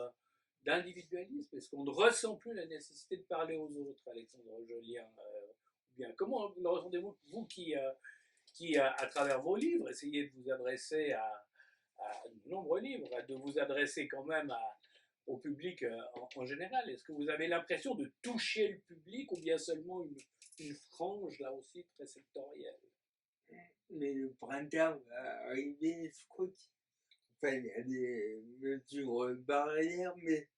A: d'individualisme. Est-ce qu'on ne ressent plus la nécessité de parler aux autres, Alexandre Jolien? Bien, comment le ressentez-vous, vous qui, à travers vos livres, essayez de vous adresser à de nombreux livres, de vous adresser quand même au public en général? Est-ce que vous avez l'impression de toucher le public ou bien seulement une frange, là aussi, très sectorielle?
D: Mais le printemps va arriver, je crois il y a des mesures barrières, mais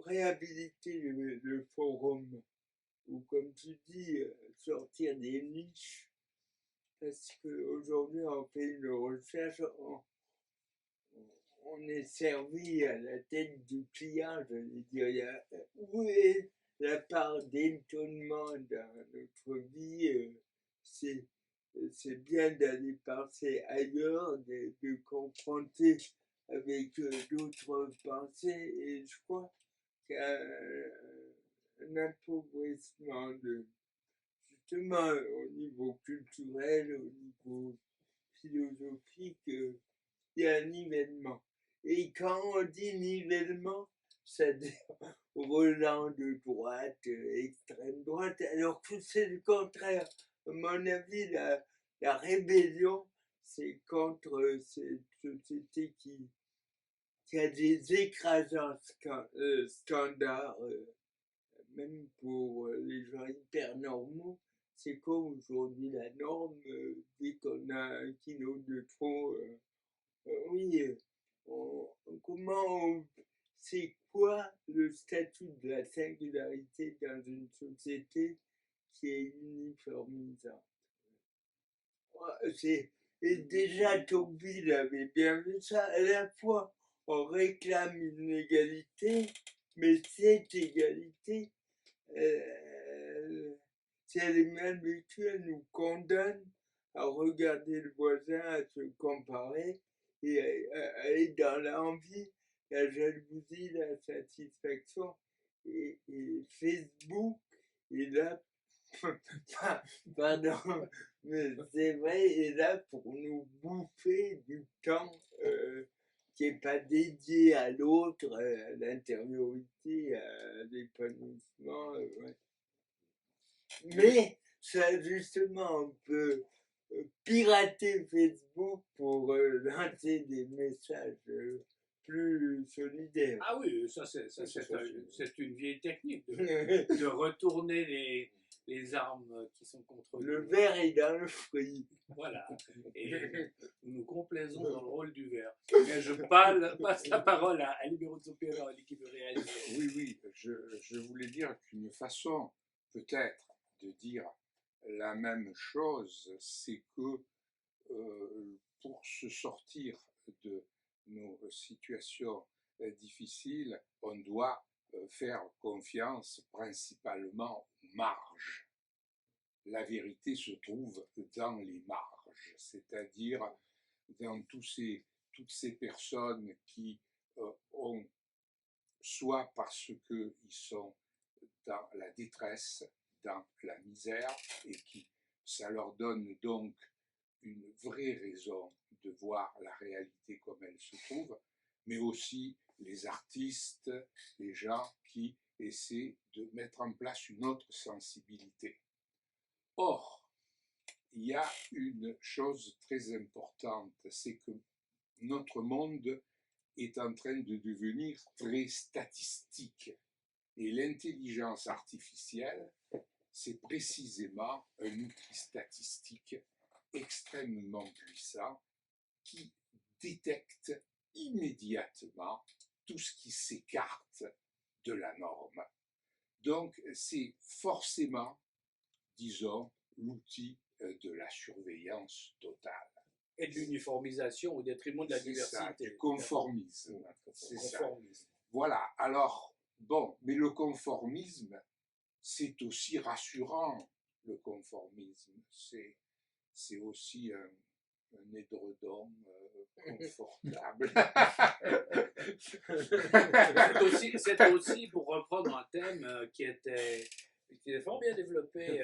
D: réhabiliter le forum, ou comme tu dis, sortir des niches, parce qu'aujourd'hui on fait une recherche, on est servi à la tête du client, je veux dire, où est la part d'étonnement dans notre vie? C'est bien d'aller penser ailleurs, de confronter avec d'autres pensées, et je crois qu'il y a un appauvrissement justement au niveau culturel, au niveau philosophique, il y a un nivellement. Et quand on dit nivellement, ça dit Roland de droite, extrême droite, alors que c'est le contraire. À mon avis, la rébellion, c'est contre cette société qui a des écrasants standards, même pour les gens hyper normaux. C'est comme aujourd'hui la norme, dès qu'on a un kilo de trop, oui, c'est quoi le statut de la singularité dans une société qui est uniformisante? Et déjà Tocqueville avait bien vu ça. À la fois, on réclame une égalité, mais cette égalité, si elle est mal vécue, elle nous condamne à regarder le voisin, à se comparer, et aller dans l'envie, la jalousie, la satisfaction. Et Facebook est là, pardon, mais c'est vrai, est là pour nous bouffer du temps qui n'est pas dédié à l'autre, à l'intériorité, à l'épanouissement. Ouais. Mais ça, justement, on peut pirater Facebook pour lancer des messages plus solidaires.
A: Ah oui, ça c'est une vieille technique de retourner les armes qui sont contre
D: le verre est dans le fruit.
A: Voilà, et nous complaisons dans le rôle du verre. Mais je passe la parole à Libero Zuccheroli qui veut réaliser.
B: Oui, je voulais dire qu'une façon peut-être de dire la même chose, c'est que pour se sortir de nos situations difficiles, on doit faire confiance principalement aux marges. La vérité se trouve dans les marges, c'est-à-dire dans toutes ces personnes qui ont, soit parce qu'ils sont dans la détresse, dans la misère, et ça leur donne donc une vraie raison de voir la réalité comme elle se trouve, mais aussi les artistes, les gens qui essaient de mettre en place une autre sensibilité. Or, il y a une chose très importante, c'est que notre monde est en train de devenir très statistique. Et l'intelligence artificielle, c'est précisément un outil statistique extrêmement puissant qui détecte immédiatement tout ce qui s'écarte de la norme. Donc, c'est forcément, disons, l'outil de la surveillance totale.
A: Et de l'uniformisation au détriment de la
B: C'est ça,
A: diversité.
B: du conformisme. C'est ça.
A: Conformisme.
B: Voilà, alors, bon, mais le conformisme, c'est aussi rassurant, le conformisme. C'est aussi un édredon confortable.
A: C'est aussi, pour reprendre un thème qui était fort bien développé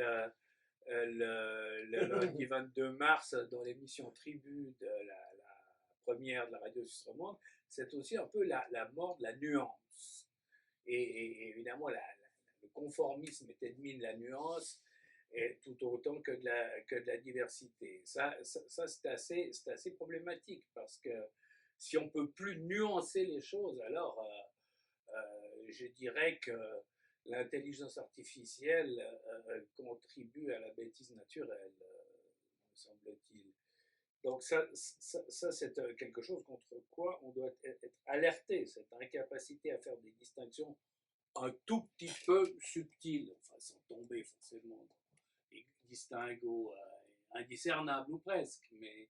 A: le lundi 22 mars dans l'émission Tribu de la première de la radio Suisse romande, c'est aussi un peu la mort de la nuance. Et évidemment, le conformisme est ennemi de la nuance, et tout autant que de la diversité. Ça c'est assez problématique, parce que si on ne peut plus nuancer les choses, alors je dirais que l'intelligence artificielle contribue à la bêtise naturelle, me semble-t-il. Donc ça c'est quelque chose contre quoi on doit être alerté, cette incapacité à faire des distinctions un tout petit peu subtiles, enfin sans tomber forcément dans des distinguos indiscernables ou presque, mais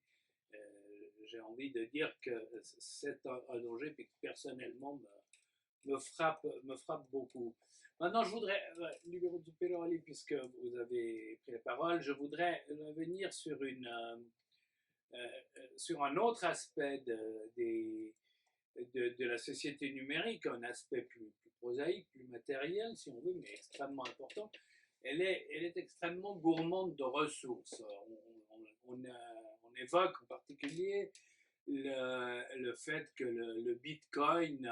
A: j'ai envie de dire que c'est un danger qui personnellement me frappe beaucoup. Maintenant, je voudrais, numéro du Pélorali, puisque vous avez pris la parole, je voudrais revenir sur sur un autre aspect de la société numérique, un aspect plus prosaïque, plus matériel, si on veut, mais extrêmement important. Elle est extrêmement gourmande de ressources. On évoque en particulier le fait que le Bitcoin,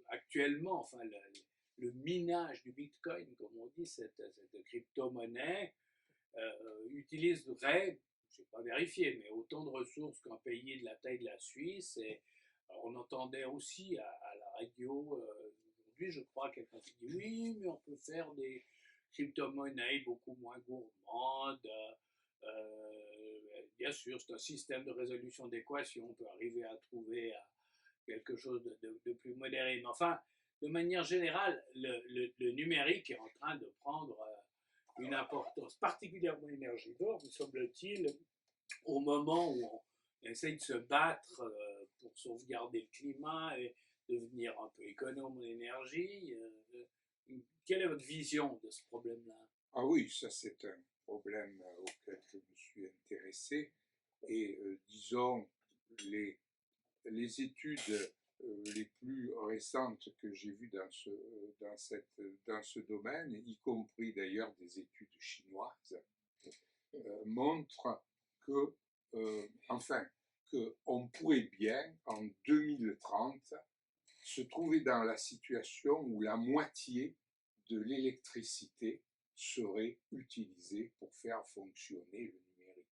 A: actuellement, enfin, le minage du Bitcoin, comme on dit, cette crypto-monnaie, utiliserait, je n'ai pas vérifié, mais autant de ressources qu'un pays de la taille de la Suisse. Et on entendait aussi à la radio aujourd'hui, je crois, quelqu'un qui dit oui, mais on peut faire des crypto-monnaies beaucoup moins gourmandes. Bien sûr, c'est un système de résolution d'équations, on peut arriver à trouver quelque chose de plus modéré. Mais enfin, de manière générale, le numérique est en train de prendre une importance particulièrement énergivore, me semble-t-il, au moment où on essaye de se battre pour sauvegarder le climat et devenir un peu économe en énergie. Quelle est votre vision de ce problème-là?
B: Ah oui, ça c'est un problème auquel je me suis intéressé, et disons, les études les plus récentes que j'ai vues dans ce domaine, y compris d'ailleurs des études chinoises, montrent que, qu'on pourrait bien, en 2030, se trouver dans la situation où la moitié de l'électricité serait utilisée pour faire fonctionner le numérique.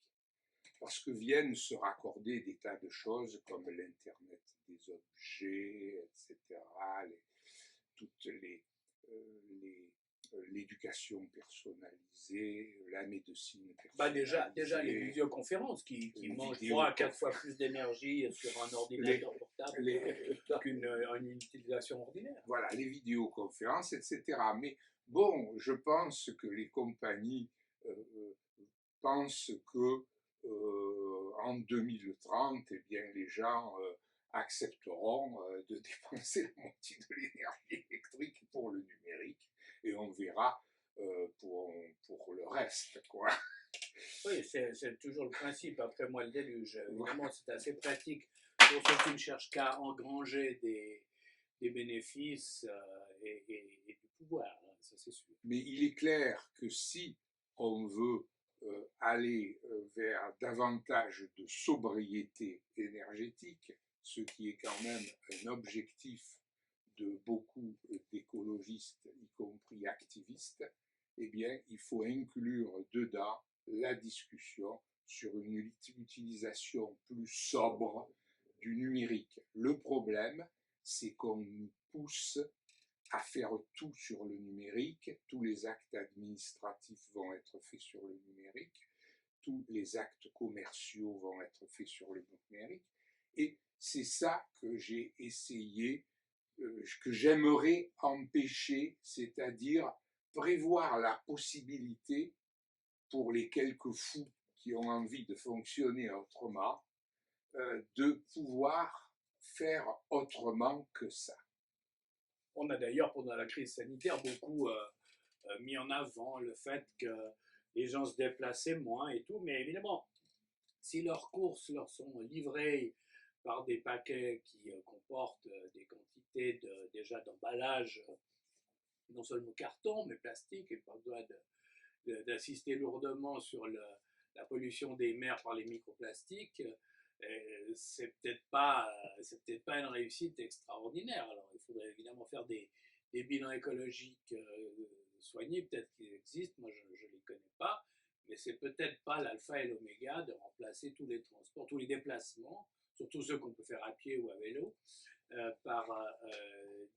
B: Parce que viennent se raccorder des tas de choses comme l'Internet des objets, etc., l'éducation personnalisée, la médecine personnalisée.
A: Déjà les visioconférences qui mangent 3 à 4 fois plus d'énergie sur un ordinateur portable qu'une utilisation ordinaire.
B: Voilà, les vidéoconférences, etc. Mais bon, je pense que les compagnies pensent que en 2030, eh bien, les gens accepteront de dépenser la moitié de l'énergie électrique pour le numérique, et on verra pour le reste, quoi.
A: Oui, c'est toujours le principe. Après moi, le déluge. Évidemment, c'est assez pratique pour ceux qui ne cherchent qu'à engranger des bénéfices et du pouvoir, hein, ça c'est sûr.
B: Mais il est clair que si on veut aller vers davantage de sobriété énergétique, ce qui est quand même un objectif de beaucoup d'écologistes, y compris activistes, eh bien, il faut inclure dedans la discussion sur une utilisation plus sobre du numérique. Le problème, c'est qu'on nous pousse à faire tout sur le numérique, tous les actes administratifs vont être faits sur le numérique, tous les actes commerciaux vont être faits sur le numérique, et c'est ça que j'ai essayé, que j'aimerais empêcher, c'est-à-dire prévoir la possibilité pour les quelques fous qui ont envie de fonctionner autrement, de pouvoir faire autrement que ça.
A: On a d'ailleurs, pendant la crise sanitaire, beaucoup mis en avant le fait que les gens se déplaçaient moins et tout, mais évidemment, si leurs courses leur sont livrées par des paquets qui comportent des quantités déjà d'emballage, non seulement carton, mais plastique, et pas besoin d'insister lourdement sur la pollution des mers par les microplastiques, c'est peut-être pas une réussite extraordinaire. Alors il faudrait évidemment faire des bilans écologiques soignés, peut-être qu'ils existent, moi je ne les connais pas, mais c'est peut-être pas l'alpha et l'oméga de remplacer tous les transports, tous les déplacements, surtout ceux qu'on peut faire à pied ou à vélo, par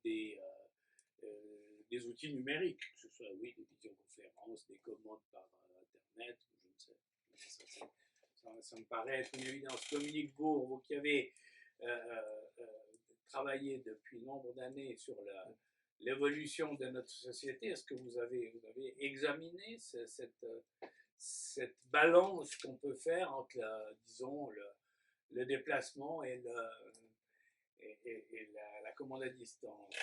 A: des outils numériques, que ce soit des visioconférences, des commandes par Internet, je ne sais. Ça me paraît être une évidence. Dominique Bourg, vous qui avez travaillé depuis nombre d'années sur l'évolution de notre société, est-ce que vous avez examiné cette balance qu'on peut faire entre, disons, le déplacement et la commande à distance?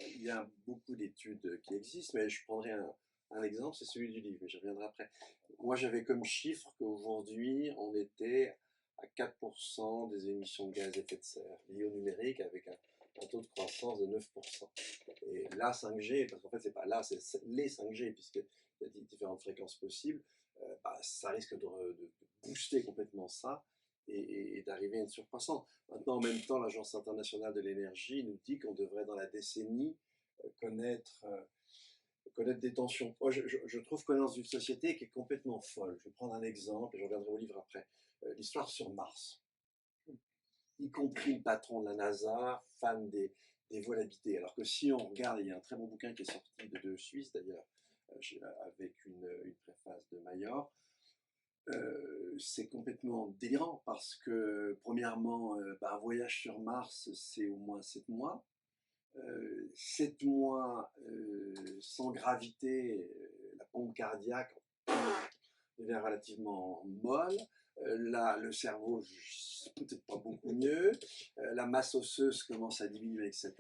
C: Il y a beaucoup d'études qui existent, mais je prendrai un exemple, c'est celui du livre, mais j'y reviendrai après. Moi, j'avais comme chiffre qu'aujourd'hui, on était à 4% des émissions de gaz à effet de serre liées au numérique, avec un taux de croissance de 9%. Et la 5G, parce qu'en fait, c'est pas là, c'est les 5G, puisqu'il y a différentes fréquences possibles, ça risque de booster complètement ça et d'arriver à une surcroissance. Maintenant, en même temps, l'Agence internationale de l'énergie nous dit qu'on devrait, dans la décennie, connaître des tensions. Moi, je trouve qu'on est dans une société qui est complètement folle. Je vais prendre un exemple, et je reviendrai au livre après. L'histoire sur Mars. Y compris le patron de la NASA, fan des vols habités. Alors que si on regarde, il y a un très bon bouquin qui est sorti de Suisse d'ailleurs, avec une préface de Mayor, c'est complètement délirant parce que premièrement, un voyage sur Mars, c'est au moins 7 mois. 7 mois sans gravité, la pompe cardiaque devient relativement molle. Là, le cerveau, peut-être pas beaucoup mieux. La masse osseuse commence à diminuer, etc.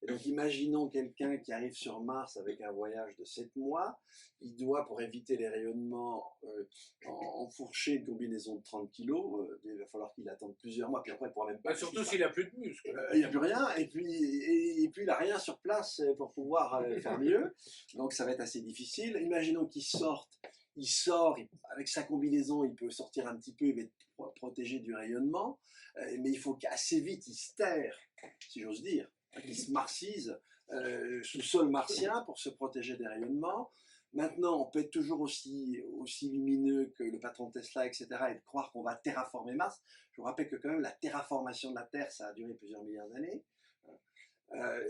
C: Et donc, imaginons quelqu'un qui arrive sur Mars avec un voyage de 7 mois. Il doit, pour éviter les rayonnements, enfourcher une combinaison de 30 kilos. Il va falloir qu'il attende plusieurs mois. Puis après, il pourra même pas.
A: Surtout s'il n'a plus de muscles.
C: Il n'y a plus rien. Et puis, il n'a rien sur place pour pouvoir faire mieux. Donc, ça va être assez difficile. Imaginons qu'il sorte. Il sort, avec sa combinaison, il peut sortir un petit peu, il va être protégé du rayonnement, mais il faut qu'assez vite il se terre, si j'ose dire, qu'il se marcise sous sol martien pour se protéger des rayonnements. Maintenant, on peut être toujours aussi lumineux que le patron de Tesla, etc., et de croire qu'on va terraformer Mars. Je vous rappelle que quand même la terraformation de la Terre, ça a duré plusieurs milliards d'années.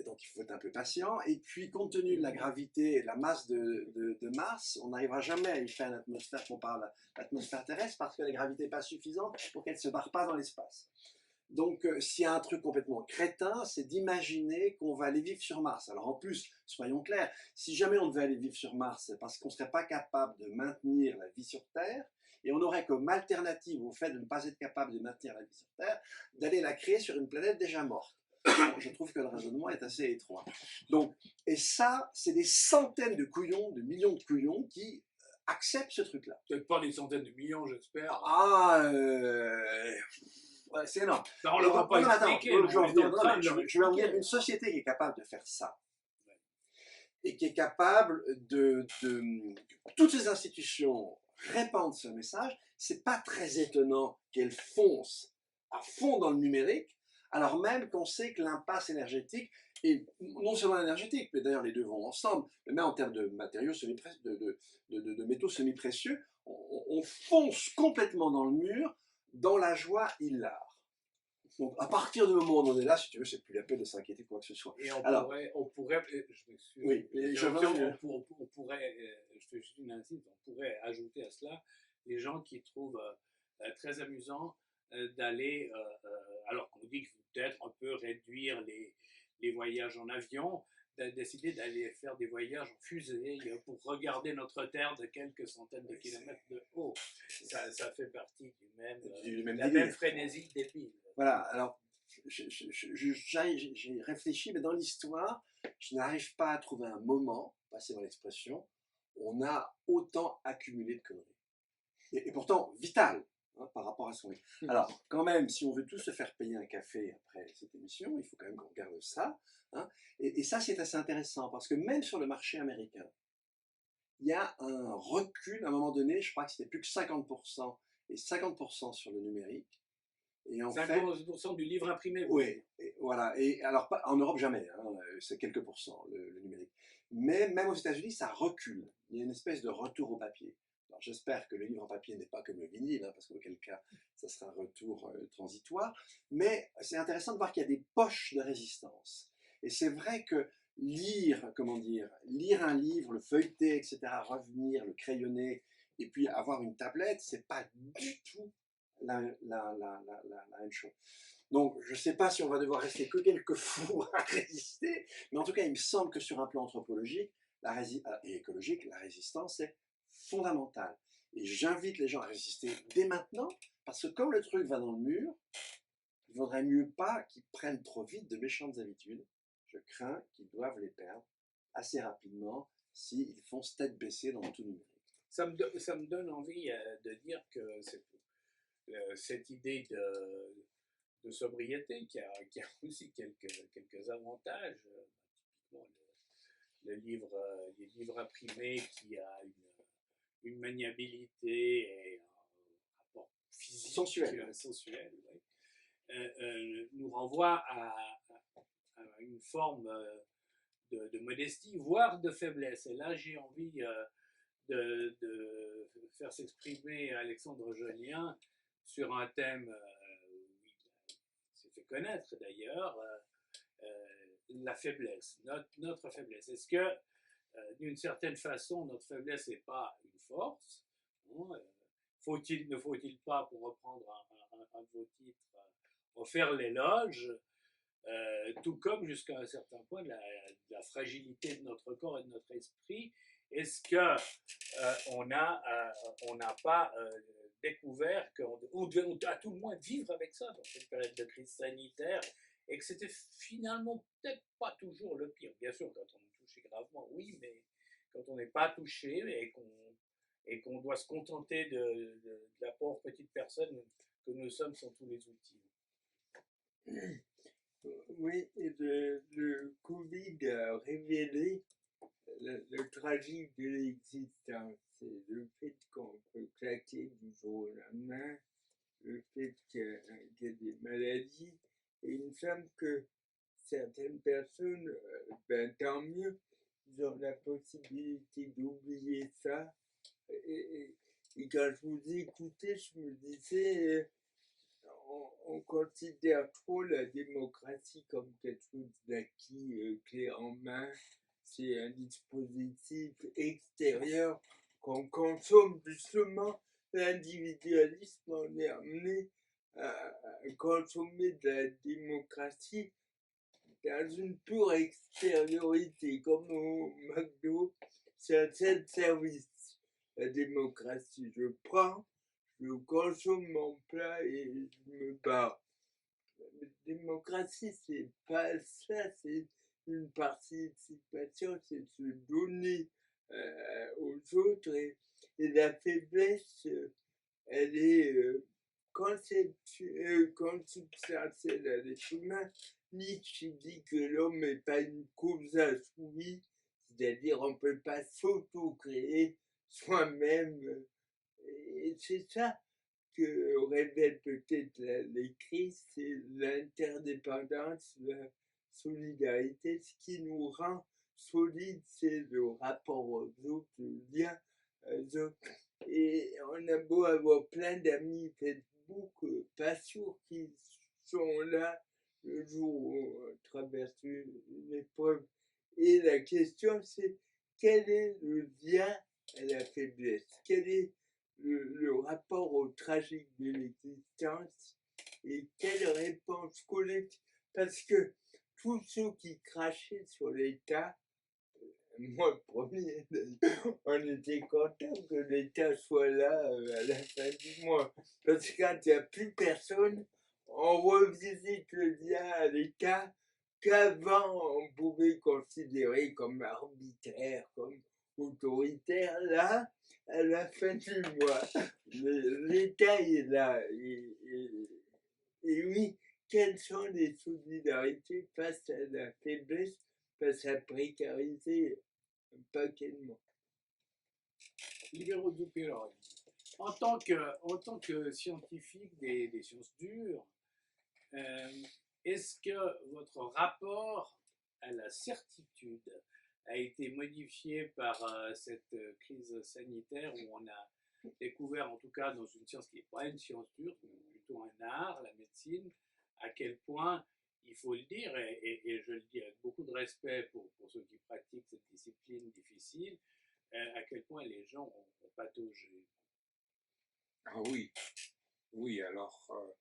C: Donc il faut être un peu patient. Et puis, compte tenu de la gravité et de la masse de Mars, on n'arrivera jamais à y faire une atmosphère comparable à l'atmosphère terrestre parce que la gravité n'est pas suffisante pour qu'elle ne se barre pas dans l'espace. Donc, s'il y a un truc complètement crétin, c'est d'imaginer qu'on va aller vivre sur Mars. Alors en plus, soyons clairs, si jamais on devait aller vivre sur Mars, c'est parce qu'on ne serait pas capable de maintenir la vie sur Terre, et on aurait comme alternative au fait de ne pas être capable de maintenir la vie sur Terre, d'aller la créer sur une planète déjà morte. Je trouve que le raisonnement est assez étroit. Donc, et ça, c'est des centaines de couillons, de millions de couillons qui acceptent ce truc-là.
A: Peut-être pas des centaines de millions, j'espère.
C: Ouais, c'est énorme.
A: On ne leur a pas expliqué.
C: Je vais en dire une société qui est capable de faire ça. Et qui est capable toutes ces institutions répandent ce message, c'est pas très étonnant qu'elles foncent à fond dans le numérique, alors même qu'on sait que l'impasse énergétique, et non seulement énergétique, mais d'ailleurs les deux vont ensemble, mais même en termes de matériaux de métaux semi-précieux, on fonce complètement dans le mur, dans la joie hilar. Donc, à partir du moment où on en est là, si tu veux, c'est plus la peine de s'inquiéter quoi que ce soit.
A: Et
C: Alors,
A: on pourrait, je m'excuse,
C: oui,
A: on pourrait, je fais juste une insiste, on pourrait ajouter à cela les gens qui trouvent très amusant d'aller, alors qu'on dit qu'il faut peut-être un peu réduire les voyages en avion, décider d'aller faire des voyages en fusée pour regarder notre Terre de quelques centaines de kilomètres de haut. Ça fait partie
C: du même
A: la
C: délire.
A: même frénésie débile.
C: Voilà, alors j'ai réfléchi, mais dans l'histoire, je n'arrive pas à trouver un moment, passez dans l'expression, on a autant accumulé de conneries. Et pourtant, vital, hein, par rapport à son vie. Alors, quand même, si on veut tous se faire payer un café après cette émission, il faut quand même qu'on regarde ça. Hein, et ça, c'est assez intéressant, parce que même sur le marché américain, il y a un recul, à un moment donné, je crois que c'était plus que 50%, et 50% sur le numérique. Et en
A: 50% du livre imprimé.
C: Oui, voilà. Et alors, pas, en Europe, jamais, hein, c'est quelques pourcents le numérique. Mais même aux États-Unis, ça recule. Il y a une espèce de retour au papier. Alors, j'espère que le livre en papier n'est pas comme le vinyle, hein, parce qu'auquel cas, ça sera un retour transitoire. Mais c'est intéressant de voir qu'il y a des poches de résistance. Et c'est vrai que lire, comment dire, lire un livre, le feuilleter, etc., revenir, le crayonner, et puis avoir une tablette, c'est pas du tout la même chose. Donc, je ne sais pas si on va devoir rester que quelques fous à résister, mais en tout cas, il me semble que sur un plan anthropologique et écologique, la résistance est fondamentale. Et j'invite les gens à résister dès maintenant, parce que comme le truc va dans le mur, il ne vaudrait mieux pas qu'ils prennent trop vite de méchantes habitudes. Je crains qu'ils doivent les perdre assez rapidement s'ils foncent tête baissée dans tout numérique.
A: Ça me donne envie de dire que cette idée de sobriété qui a aussi quelques avantages. Typiquement, les livres imprimés qui a une maniabilité et un rapport physique sensuel ouais, nous renvoie à une forme de modestie, voire de faiblesse. Et là, j'ai envie de faire s'exprimer Alexandre Jolien sur un thème qui s'est fait connaître d'ailleurs, la faiblesse, notre faiblesse. Est-ce que, d'une certaine façon, notre faiblesse n'est pas une force? Ne faut-il pas, pour reprendre un de vos titres, en faire l'éloge, tout comme jusqu'à un certain point de la fragilité de notre corps et de notre esprit? Est-ce que on n'a pas découvert qu'on devait à tout le moins vivre avec ça dans cette période de crise sanitaire et que c'était finalement peut-être pas toujours le pire? Bien sûr, quand on est touché gravement, oui, mais quand on n'est pas touché et qu'on doit se contenter de la pauvre petite personne que nous sommes sans tous les outils.
D: Oui, et le Covid a révélé le tragique de l'existence, c'est le fait qu'on peut claquer du jour au lendemain, le fait qu'il y a des maladies, et il me semble que certaines personnes, ben, tant mieux, ils ont la possibilité d'oublier ça. Et quand je vous ai écouté, je me disais, on considère trop la démocratie comme quelque chose d'acquis, clé en main. C'est un dispositif extérieur qu'on consomme justement. L'individualisme, on est amené à consommer de la démocratie dans une pure extériorité, comme au McDo, c'est un self-service. La démocratie, je prends, je consomme mon plat et je me barre. La démocratie, c'est pas ça, c'est une participation, c'est se donner aux autres. Et la faiblesse, elle est consubstantielle à l'être humain. Nietzsche dit que l'homme n'est pas une cause assouvie, c'est-à-dire on ne peut pas s'auto-créer soi-même Et c'est ça que révèle peut-être les crises, c'est l'interdépendance, la solidarité. Ce qui nous rend solides, c'est le rapport aux autres, le lien aux autres. Et on a beau avoir plein d'amis Facebook, pas sûr qu'ils sont là le jour où on traverse une épreuve. Et la question, c'est quel est le lien à la faiblesse? Quel est le rapport au tragique de l'existence et quelle réponse collective? Parce que tous ceux qui crachaient sur l'État, moi le premier, on était content que l'État soit là à la fin du mois. Parce que quand il n'y a plus personne, on revisite le lien à l'État qu'avant on pouvait considérer comme arbitraire, comme autoritaire. Là, à la fin du mois, l'État est là. Et oui, quelles sont les solidarités face à la faiblesse, face à la précarité? Pas tellement.
A: Libero Zuccheroni. En tant que scientifique des sciences dures, est-ce que votre rapport à la certitude a été modifié par cette crise sanitaire où on a découvert, en tout cas dans une science qui n'est pas une science dure, mais plutôt un art, la médecine, à quel point, il faut le dire, et je le dis avec beaucoup de respect pour ceux qui pratiquent cette discipline difficile, à quel point les gens ont pataugé.
B: Ah oui, oui, alors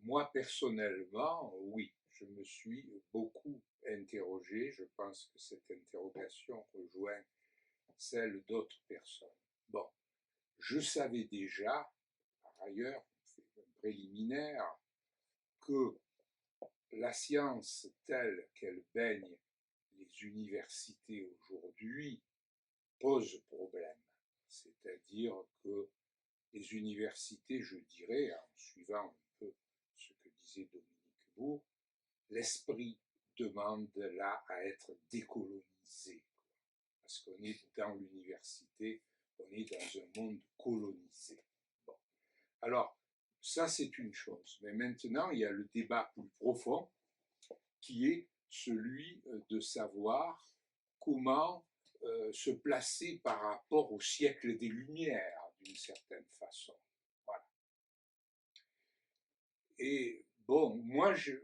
B: moi personnellement, oui, je me suis beaucoup interrogé. Je pense que cette interrogation rejoint celle d'autres personnes. Bon, je savais déjà, par ailleurs, préliminaire, que la science telle qu'elle baigne les universités aujourd'hui pose problème. C'est-à-dire que les universités, je dirais, en suivant un peu ce que disait Dominique Bourg, l'esprit demande là à être décolonisé. Parce qu'on est dans l'université, on est dans un monde colonisé. Bon. Alors, ça c'est une chose. Mais maintenant, il y a le débat plus profond qui est celui de savoir comment se placer par rapport au siècle des Lumières, d'une certaine façon. Voilà. Et bon, moi, je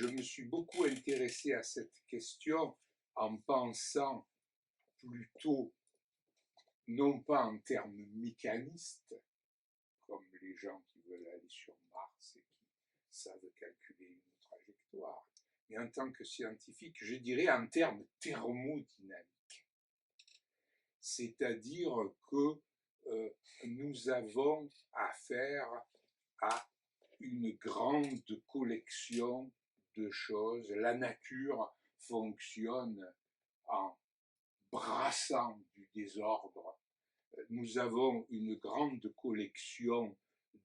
B: me suis beaucoup intéressé à cette question en pensant plutôt, non pas en termes mécanistes, comme les gens qui veulent aller sur Mars et qui savent calculer une trajectoire, mais en tant que scientifique, je dirais en termes thermodynamiques. C'est-à-dire que nous avons affaire à une grande collection de choses. La nature fonctionne en brassant du désordre. Nous avons une grande collection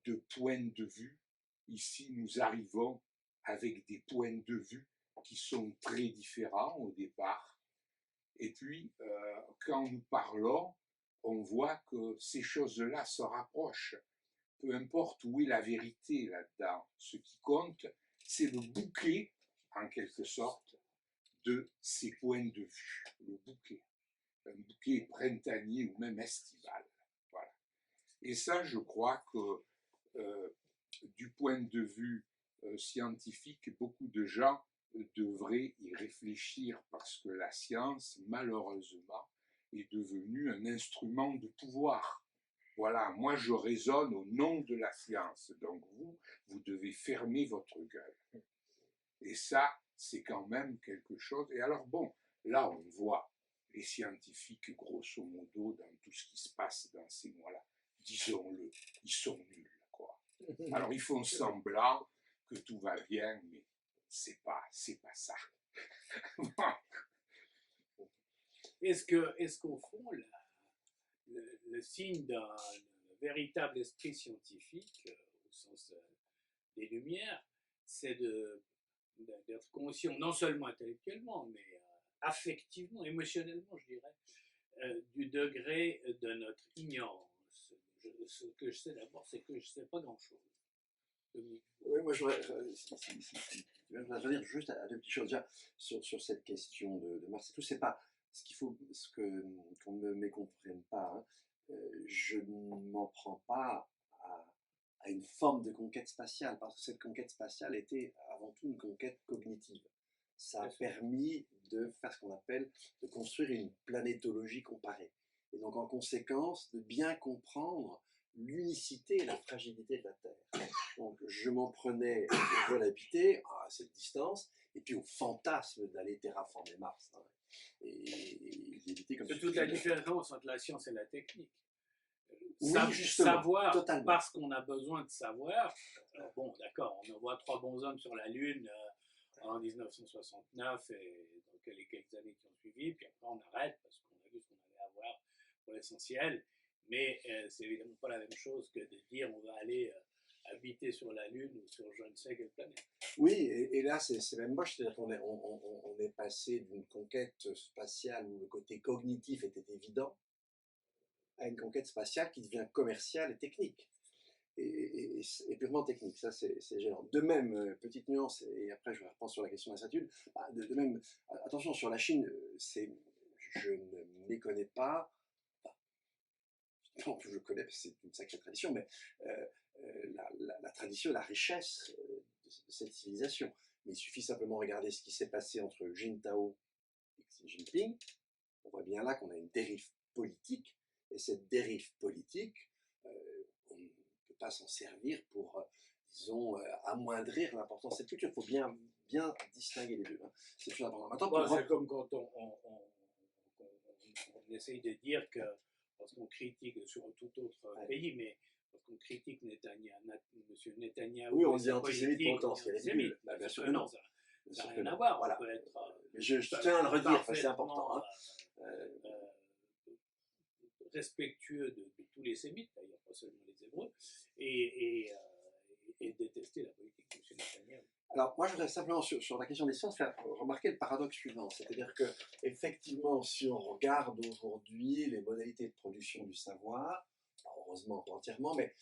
B: de points de vue. Ici, nous arrivons avec des points de vue qui sont très différents au départ. Et puis, quand nous parlons, on voit que ces choses-là se rapprochent. Peu importe où est la vérité là-dedans. Ce qui compte, c'est le bouquet, en quelque sorte, de ces points de vue. Le bouquet. Un bouquet printanier ou même estival. Voilà. Et ça, je crois que du point de vue scientifique, beaucoup de gens devraient y réfléchir parce que la science, malheureusement, est devenue un instrument de pouvoir. Voilà, moi je raisonne au nom de la science, donc vous devez fermer votre gueule. Et ça, c'est quand même quelque chose. Et alors bon, là on voit les scientifiques, grosso modo, dans tout ce qui se passe dans ces mois-là, disons-le, ils sont nuls, quoi. Alors ils font semblant que tout va bien, mais c'est pas ça.
A: Est-ce qu'au fond, le signe d'un véritable esprit scientifique, au sens des Lumières, c'est d'être conscient, non seulement intellectuellement, mais affectivement, émotionnellement, je dirais, du degré de notre ignorance, ce que je sais d'abord, c'est que je ne sais pas grand-chose.
C: Oui, moi, je voudrais revenir juste à deux petites choses. Déjà, sur cette question de Mars et tout, c'est pas ce qu'il faut, qu'on ne me mécomprenne pas. Hein. Je ne m'en prends pas à une forme de conquête spatiale, parce que cette conquête spatiale était avant tout une conquête cognitive. Ça a permis de faire ce qu'on appelle, de construire une planétologie comparée. Et donc, en conséquence, de bien comprendre l'unicité et la fragilité de la Terre. Donc, je m'en prenais au vol habité, à cette distance, et puis au fantasme d'aller terraformer Mars. Hein, et d'éviter comme
A: c'est toute la différence entre la science et la technique.
C: Oui, justement,
A: savoir
C: totalement.
A: parce qu'on a besoin de savoir. Bon, d'accord, on envoie 3 bonshommes sur la Lune en 1969 et donc les quelques années qui ont suivi, puis après on arrête parce qu'on a vu ce qu'on avait à voir pour l'essentiel. Mais c'est évidemment pas la même chose que de dire on va aller habiter sur la Lune ou sur je ne sais quelle planète.
C: Oui, et là c'est même moche, c'est-à-dire qu'on est passé d'une conquête spatiale où le côté cognitif était évident à une conquête spatiale qui devient commerciale et technique. Et purement technique, ça c'est gênant. De même, petite nuance, et après je reprends sur la question d'incertitude, de même, attention sur la Chine, je ne méconnais pas, non, je connais, c'est une sacrée tradition, mais la tradition, la richesse de cette civilisation. Mais il suffit simplement de regarder ce qui s'est passé entre Jintao et Xi Jinping. On voit bien là qu'on a une dérive politique, et cette dérive politique, on ne peut pas s'en servir pour, disons, amoindrir l'importance de cette culture. Il faut bien distinguer les deux. Hein. C'est plus important. Maintenant,
A: bon, c'est comme quand on essaye de dire que, parce qu'on critique sur tout autre pays, mais parce qu'on critique M. Netanyahou.
C: Oui, on dit antisémite pour autant, c'est ridicule. Bien sûr que non.
A: Ça n'a rien à voir.
C: Voilà.
A: On peut être,
C: je tiens à le redire, c'est important. Hein.
A: Respectueux de tous les sémites, d'ailleurs, pas seulement les Hébreux, et détester la politique de M. Netanyahou.
C: Alors, moi, je voudrais simplement, sur la question des sciences, faire remarquer le paradoxe suivant. C'est-à-dire que, effectivement, si on regarde aujourd'hui les modalités de production du savoir, heureusement pas entièrement, mais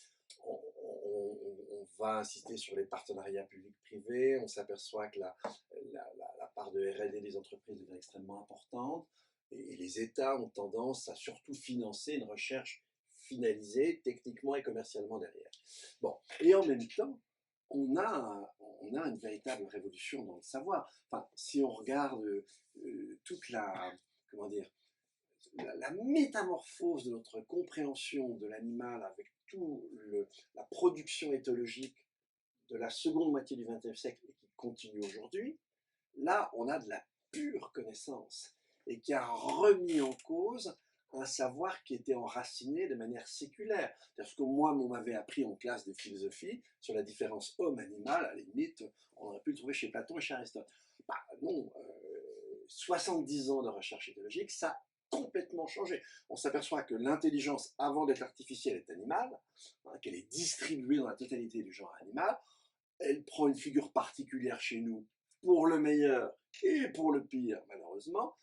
C: on va insister sur les partenariats publics-privés, on s'aperçoit que la part de R&D des entreprises devient extrêmement importante, et les États ont tendance à surtout financer une recherche finalisée, techniquement et commercialement derrière. Bon, et en même temps, on a une véritable révolution dans le savoir. Enfin, si on regarde toute la métamorphose de notre compréhension de l'animal avec toute la production éthologique de la seconde moitié du XXe siècle et qui continue aujourd'hui, là, on a de la pure connaissance et qui a remis en cause un savoir qui était enraciné de manière séculaire. C'est-à-dire ce que moi, on m'avait appris en classe de philosophie sur la différence homme-animal, à la limite, on aurait pu le trouver chez Platon et chez Aristote. Bah non, 70 ans de recherche éthologique, ça a complètement changé. On s'aperçoit que l'intelligence, avant d'être artificielle, est animale, hein, qu'elle est distribuée dans la totalité du genre animal. Elle prend une figure particulière chez nous, pour le meilleur et pour le pire, malheureusement,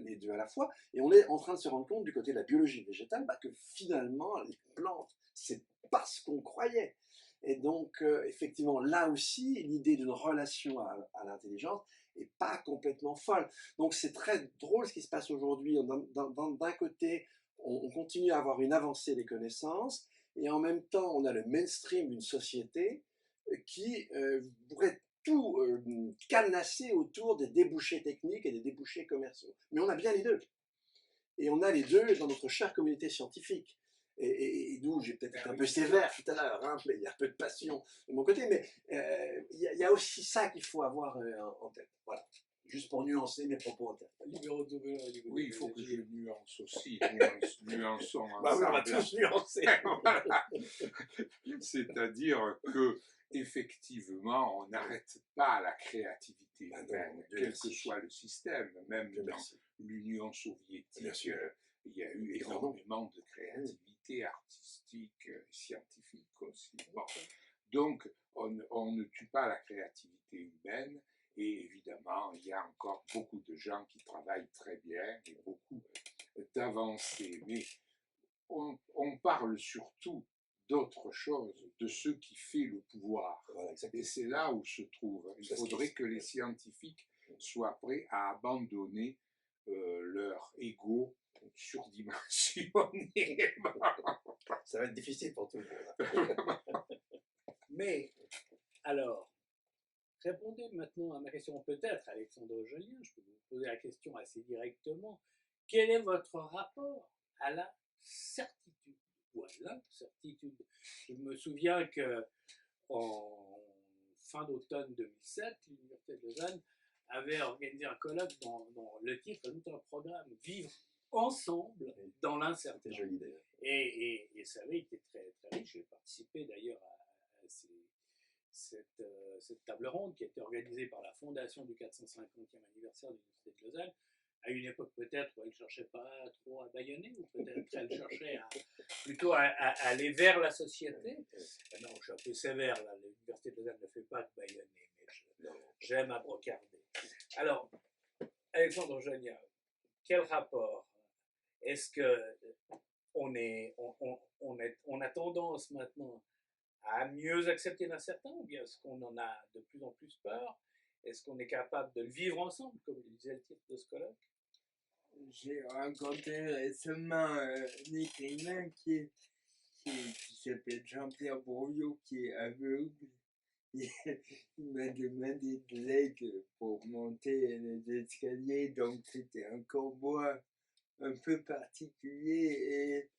C: les deux à la fois. Et on est en train de se rendre compte du côté de la biologie végétale que finalement, les plantes, c'est pas ce qu'on croyait. Et donc, effectivement, là aussi, l'idée d'une relation à l'intelligence n'est pas complètement folle. Donc, c'est très drôle ce qui se passe aujourd'hui. D'un côté, on continue à avoir une avancée des connaissances, et en même temps, on a le mainstream d'une société qui pourrait tout cadenasser autour des débouchés techniques et des débouchés commerciaux. Mais on a bien les deux. Et on a les deux dans notre chère communauté scientifique. Et d'où j'ai peut-être été un peu sévère tout à l'heure, hein, mais il y a un peu de passion de mon côté, mais il y a aussi ça qu'il faut avoir en tête. Voilà. Juste pour nuancer mes propos en tête.
B: Oui, il faut que je nuance aussi. Nuançons ensemble.
C: Bah oui, on va tous nuancer.
B: C'est-à-dire que effectivement, on n'arrête pas la créativité humaine, quel que soit le système. Même dans l'Union soviétique, il y a eu énormément de créativité artistique, scientifique aussi. Bon. Donc, on ne tue pas la créativité humaine. Et évidemment, il y a encore beaucoup de gens qui travaillent très bien et beaucoup d'avancées. Mais on parle surtout d'autre chose, de ce qui fait le pouvoir.
C: Voilà,
B: Et
C: exactement.
B: c'est là où se trouve. Il
C: Ça, ce qui
B: faudrait
C: est-
B: que les scientifiques soient prêts à abandonner leur ego surdimensionné.
C: Ça va être difficile pour tout le monde.
A: Mais, alors, répondez maintenant à ma question. Peut-être, Alexandre Jolien, je peux vous poser la question assez directement. Quel est votre rapport à la certitude ou à l'incertitude? Je me souviens que en fin d'automne 2007, l'Université de Lausanne avait organisé un colloque dont le titre est tout un programme Vivre ensemble dans
C: C'était
A: l'incertitude.
C: joli d'ailleurs.
A: Et ça avait été très, très riche. J'ai participé d'ailleurs à cette table ronde qui a été organisée par la fondation du 450e anniversaire de l'Université de Lausanne, à une époque peut-être où elle ne cherchait pas trop à bâillonner, ou peut-être elle cherchait plutôt à aller vers la société. Non, je suis un peu sévère, là. L'Université de Lausanne ne fait pas de bâillonner, mais j'aime à brocarder. Alors, Alexandre Jolien, quel rapport? Est-ce que on a tendance maintenant à mieux accepter l'incertain, ou bien est-ce qu'on en a de plus en plus peur? Est-ce qu'on est capable de le vivre ensemble, comme le disait le titre de ce colloque?
D: J'ai rencontré récemment un écrivain qui s'appelle Jean-Pierre Bourriot, qui est aveugle. Il m'a demandé de l'aide pour monter les escaliers, donc c'était un combat un peu particulier. Et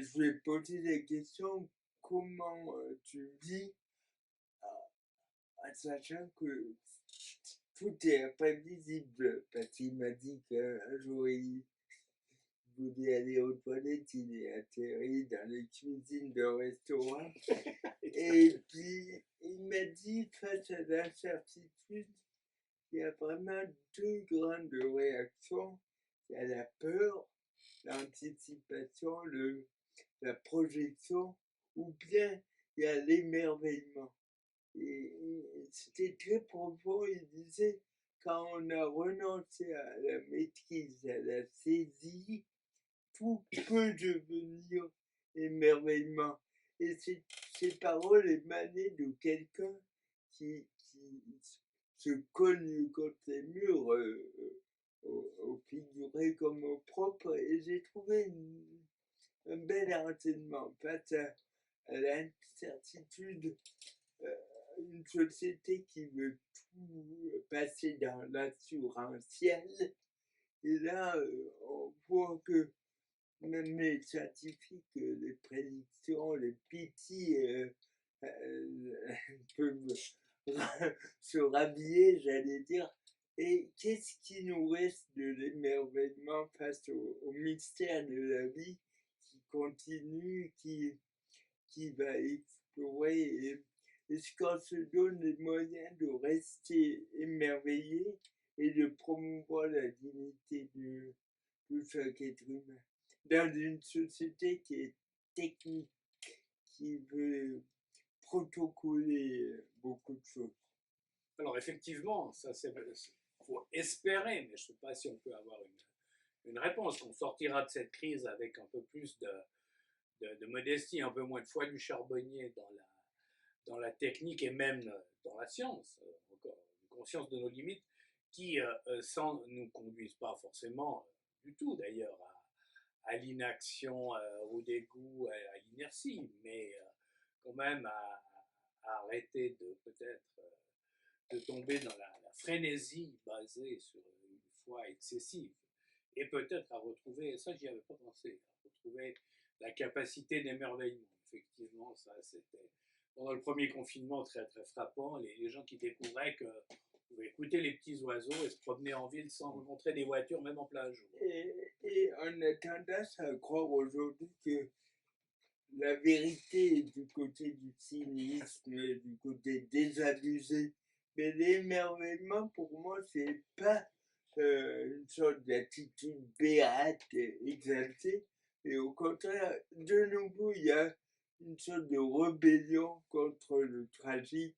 D: je lui ai posé la question, comment tu vis, en sachant que tout est imprévisible, parce qu'il m'a dit qu'un jour il voulait aller aux toilettes, il est atterri dans les cuisines d'un restaurant. Et puis il m'a dit, face à l'incertitude, il y a vraiment deux grandes réactions. Il y a la peur, l'anticipation, la projection, ou bien il y a l'émerveillement. Et c'était très profond. Il disait, quand on a renoncé à la maîtrise, à la saisie, tout peut devenir émerveillement. Et ces paroles émanaient de quelqu'un qui se cogne contre les murs, au figuré comme au propre. Et j'ai trouvé un bel enseignement face à l'incertitude. Une société qui veut tout passer dans l'assurantiel. Et là, on voit que même les scientifiques, les prédictions, les PT peuvent se rhabiller, j'allais dire. Et qu'est-ce qui nous reste de l'émerveillement face au mystère de la vie qui continue, qui va explorer? Est-ce qu'on se donne les moyens de rester émerveillé et de promouvoir la dignité de chaque être humain dans une société qui est technique, qui veut protocoler beaucoup de choses?
A: Alors effectivement, ça faut espérer, mais je ne sais pas si on peut avoir une réponse, qu'on sortira de cette crise avec un peu plus de modestie, un peu moins de foi du charbonnier dans la technique et même dans la science, encore une conscience de nos limites, qui sans nous conduisent pas forcément du tout d'ailleurs à l'inaction, au dégoût, à l'inertie, mais quand même à arrêter de peut-être de tomber dans la frénésie basée sur une foi excessive, et peut-être à retrouver, ça j'y avais pas pensé, à retrouver la capacité d'émerveillement. Effectivement, ça c'était pendant le premier confinement très très frappant, les gens qui découvraient que on pouvait écouter les petits oiseaux et se promener en ville sans rencontrer des voitures, même en plein jour.
D: Et on a tendance à croire aujourd'hui que la vérité est du côté du cynisme, du côté désabusé. Mais l'émerveillement, pour moi, c'est pas une sorte d'attitude béate, exaltée. Et au contraire, de nouveau, il y a une sorte de rébellion contre le tragique,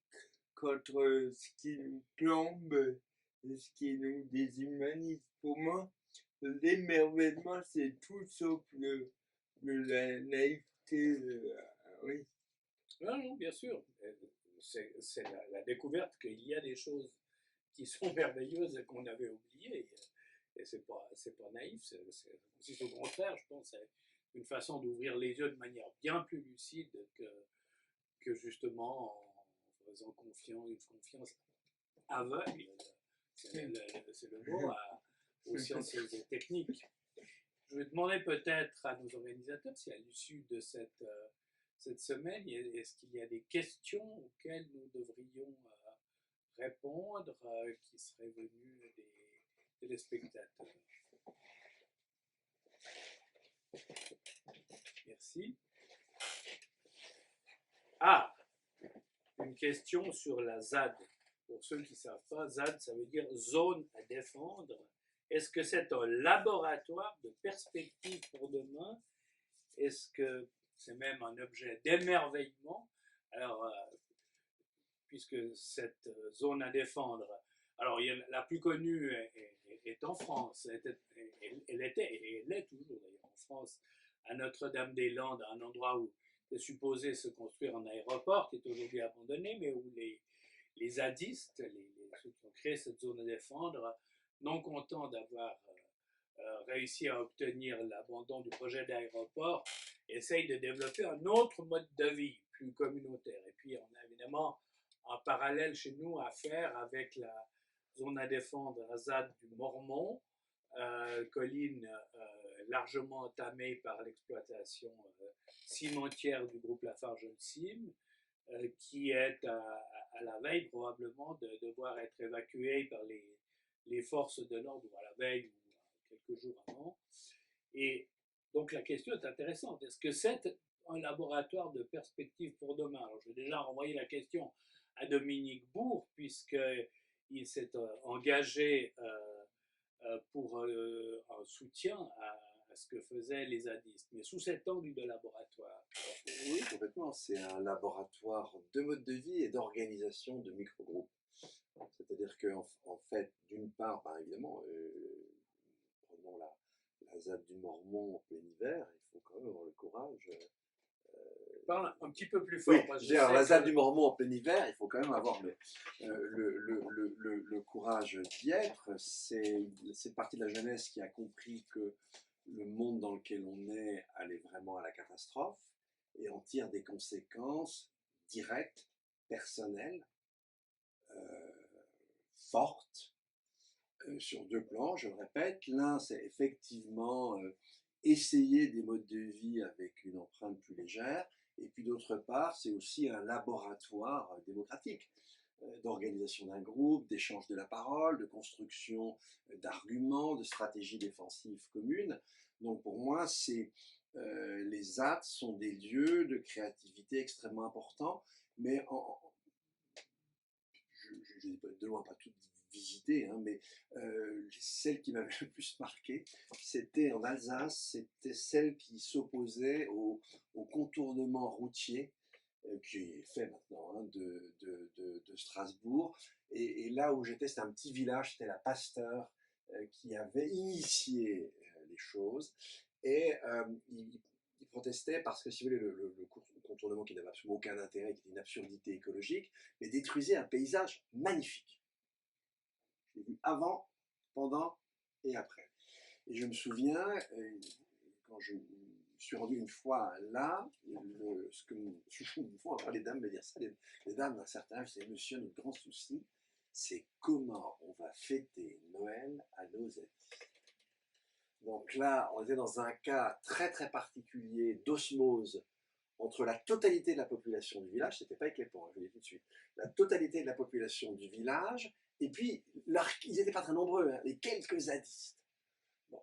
D: contre ce qui nous plombe, ce qui nous déshumanise. Pour moi, l'émerveillement, c'est tout sauf la naïveté, oui.
A: Non, non, bien sûr. C'est la découverte qu'il y a des choses qui sont merveilleuses et qu'on avait oubliées. Et c'est pas naïf, c'est au contraire, je pense, c'est une façon d'ouvrir les yeux de manière bien plus lucide que justement en faisant une confiance aveugle, c'est le mot, aux sciences et techniques. Je vais demander peut-être à nos organisateurs si à l'issue de cette semaine, est-ce qu'il y a des questions auxquelles nous devrions répondre qui seraient venues des téléspectateurs. Merci. Ah, une question sur la ZAD. Pour ceux qui ne savent pas, ZAD, ça veut dire zone à défendre. Est-ce que c'est un laboratoire de perspective pour demain? Est-ce que c'est même un objet d'émerveillement? Alors, puisque cette zone à défendre, alors la plus connue est en France, elle était et elle est toujours d'ailleurs en France, à Notre-Dame-des-Landes, un endroit où est supposé se construire un aéroport qui est aujourd'hui abandonné, mais où les zadistes, ceux qui ont créé cette zone à défendre, non contents d'avoir réussi à obtenir l'abandon du projet d'aéroport, essayent de développer un autre mode de vie plus communautaire. Et puis on a évidemment un parallèle chez nous à faire avec la zone à défendre, la ZAD du Mormont, colline largement entamée par l'exploitation cimentière du groupe Lafarge-Holcim, qui est à la veille probablement de devoir être évacuée par les forces de l'ordre, ou à la veille ou quelques jours avant. Et donc la question est intéressante. Est-ce que c'est un laboratoire de perspective pour demain? Alors, je vais déjà renvoyer la question à Dominique Bourg, puisqu'il s'est engagé pour un soutien à ce que faisaient les zadistes, mais sous cet angle de laboratoire.
C: Oui, complètement. C'est un laboratoire de mode de vie et d'organisation de microgroupes. C'est-à-dire qu'en fait, d'une part, évidemment, prenons la ZAD du Mormont en plein hiver, il faut quand même avoir le courage.
A: Parle un petit peu plus fort.
C: Oui, la ZAD du Mormont en plein hiver, il faut quand même avoir le courage d'y être. C'est partie de la jeunesse qui a compris que le monde dans lequel on est allait vraiment à la catastrophe et en tire des conséquences directes, personnelles, fortes, sur deux plans, je le répète. L'un, c'est effectivement essayer des modes de vie avec une empreinte plus légère, et puis d'autre part, c'est aussi un laboratoire démocratique, d'organisation d'un groupe, d'échange de la parole, de construction d'arguments, de stratégies défensives communes. Donc pour moi, les ZAD sont des lieux de créativité extrêmement importants, mais je n'ai de loin pas toutes visitées, mais celle qui m'avait le plus marqué, c'était en Alsace, c'était celle qui s'opposait au contournement routier qui est fait maintenant de Strasbourg. Et là où j'étais, c'était un petit village, c'était la Pasteur qui avait initié les choses. Et il protestait parce que, si vous voulez, le contournement qui n'avait absolument aucun intérêt, qui était une absurdité écologique, mais détruisait un paysage magnifique. Je l'ai vu avant, pendant et après. Et je me souviens, quand je me suis rendu une fois là, ce que une fois, les dames me dire ça, les dames d'un certain âge, c'est monsieur, notre grand souci, c'est comment on va fêter Noël à nos zadistes. Donc là, on était dans un cas très très particulier d'osmose entre la totalité de la population du village, c'était pas avec les ponts, je vous le dis tout de suite, la totalité de la population du village, et puis ils n'étaient pas très nombreux, les quelques zadistes. Bon.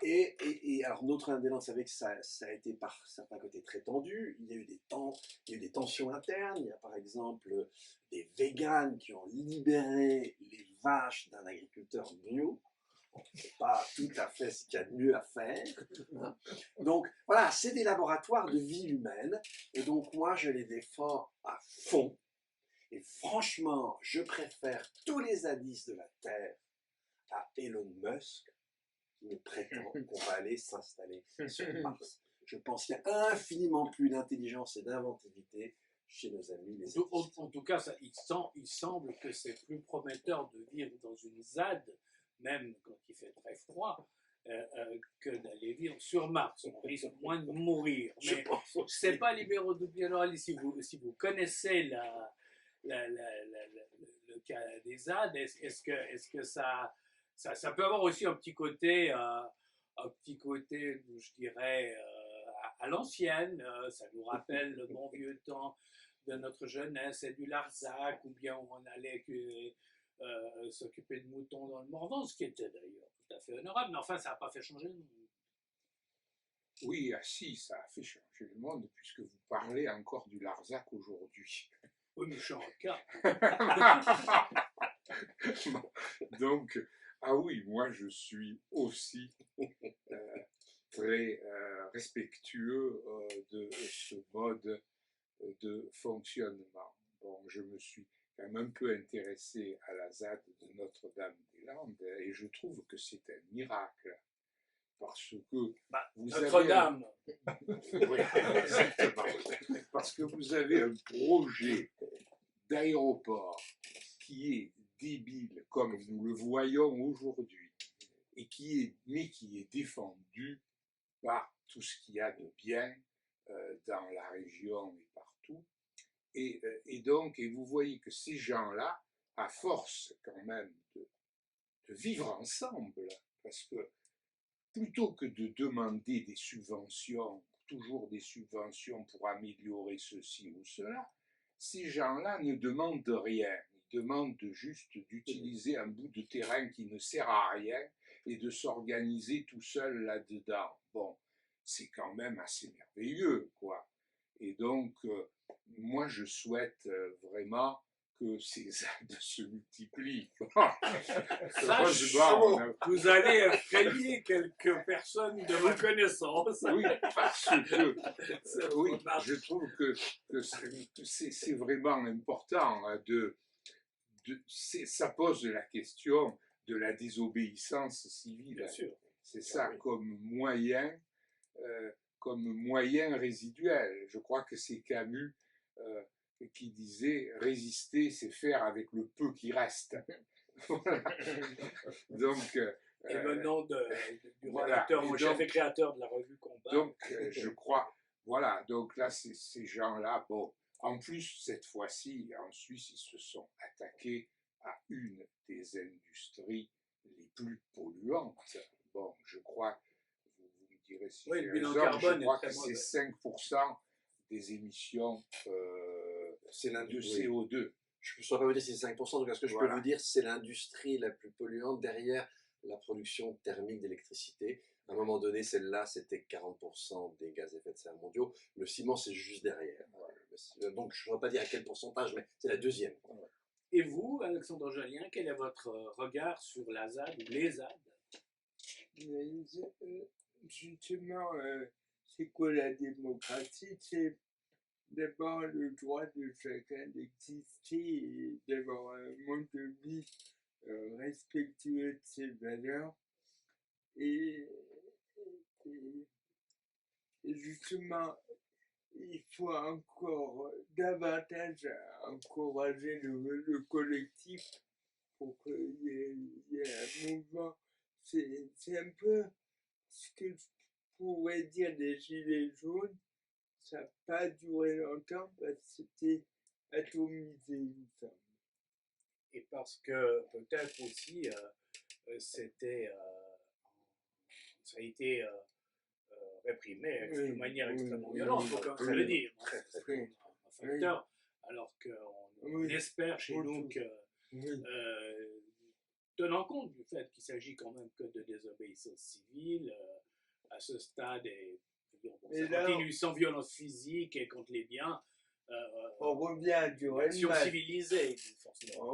C: Et alors notre indépendance, vous savez que ça a été par certains côtés très tendu, il y a eu des tensions internes, il y a par exemple des véganes qui ont libéré les vaches d'un agriculteur bio. C'est pas tout à fait ce qu'il y a de mieux à faire. Donc voilà, c'est des laboratoires de vie humaine, et donc moi je les défends à fond. Et franchement, je préfère tous les zadistes de la Terre à Elon Musk, qui me prétend qu'on va aller s'installer sur Mars. Je pense qu'il y a infiniment plus d'intelligence et d'inventivité chez nos amis les artistes.
A: En tout cas, il semble que c'est plus prometteur de vivre dans une ZAD, même quand il fait très froid, que d'aller vivre sur Mars. On risque moins de mourir.
C: Je
A: Mais
C: pense
A: je ne
C: aussi.
A: sais pas, libéraux de Bielorali, si vous connaissez le cas des ZAD, est-ce que ça peut avoir aussi un petit côté, je dirais, à l'ancienne. Ça nous rappelle le bon vieux temps de notre jeunesse et du Larzac, ou bien où on allait s'occuper de moutons dans le Morvan, ce qui était d'ailleurs tout à fait honorable, mais enfin ça n'a pas fait changer le monde.
B: Oui, ah si, ça a fait changer le monde, puisque vous parlez encore du Larzac aujourd'hui.
A: Oui, mais je suis en cas.
B: Donc, ah oui, moi je suis aussi très respectueux de ce mode de fonctionnement. Bon, je me suis quand même un peu intéressé à la ZAD de Notre-Dame-des-Landes et je trouve que c'est un miracle. Parce que
A: Notre-Dame.
B: Oui, exactement. Parce que vous avez un projet d'aéroport qui est débile, comme nous le voyons aujourd'hui, et mais qui est défendu par tout ce qu'il y a de bien dans la région et partout. Et vous voyez que ces gens-là, à force quand même de vivre ensemble, parce que plutôt que de demander des subventions, toujours des subventions pour améliorer ceci ou cela, ces gens-là ne demandent rien. Ils demandent juste d'utiliser un bout de terrain qui ne sert à rien et de s'organiser tout seul là-dedans. Bon, c'est quand même assez merveilleux, quoi. Et donc, moi, je souhaite vraiment que ces ZAD se multiplient.
A: Vous allez effrayer quelques personnes de ma connaissance.
B: Oui, parce que oui, je trouve que c'est vraiment important. Ça pose la question de la désobéissance civile.
A: Bien sûr.
B: C'est ça comme moyen résiduel. Je crois que c'est Camus qui disait « résister, c'est faire avec le peu qui reste ». Donc,
A: et venant du
B: voilà.
A: rédacteur en chef et créateur de la revue Combat.
B: Donc, je crois, voilà, donc là, ces gens-là, bon, en plus, cette fois-ci, en Suisse, ils se sont attaqués à une des industries les plus polluantes. Bon, je crois, vous me direz si j'ai raison, je crois que c'est 5% des émissions de CO2.
C: Je ne saurais pas vous dire si c'est 5%, donc ce que je peux vous dire, c'est l'industrie la plus polluante derrière la production thermique d'électricité. À un moment donné, celle-là, c'était 40% des gaz à effet de serre mondiaux. Le ciment, c'est juste derrière. Donc, je ne saurais pas dire à quel pourcentage, mais c'est la deuxième.
A: Et vous, Alexandre Jolien, quel est votre regard sur la ZAD ou les ZAD?
D: Justement, c'est quoi la démocratie? C'est d'abord le droit de chacun d'exister et d'avoir un mode de vie respectueux de ses valeurs. Et justement, il faut encore davantage encourager le collectif pour qu'il y ait un mouvement. C'est un peu ce que je pourrais dire des Gilets jaunes. Ça n'a pas duré longtemps parce que c'était atomisé, il me semble.
A: Et parce que peut-être aussi, ça a été réprimé de manière extrêmement violente, il faut le dire. Alors qu'on espère chez nous que, tenant compte du fait qu'il s'agit quand même que de désobéissance civile, à ce stade, ça continue sans violence physique et contre les biens.
D: On revient à du Rennes
A: civilisée.
D: On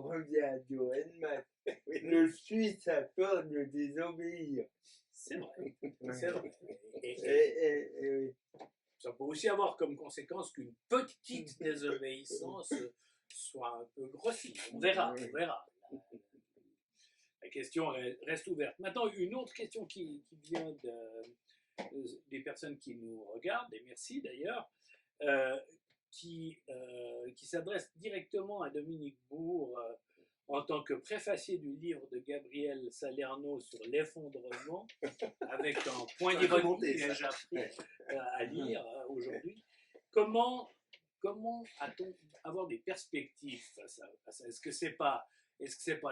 D: revient à du Rennes. Le Suisse a peur de désobéir.
A: C'est vrai. C'est vrai.
D: Et
A: ça peut aussi avoir comme conséquence qu'une petite désobéissance soit un peu grossie. On verra. La question reste ouverte. Maintenant, une autre question qui vient des personnes qui nous regardent, et merci d'ailleurs, qui s'adresse directement à Dominique Bourg en tant que préfacier du livre de Gabriel Salerno sur l'effondrement, avec un point d'ironie, ai-je appris à lire aujourd'hui. Comment a-t-on avoir des perspectives face à ça? Est-ce que c'est pas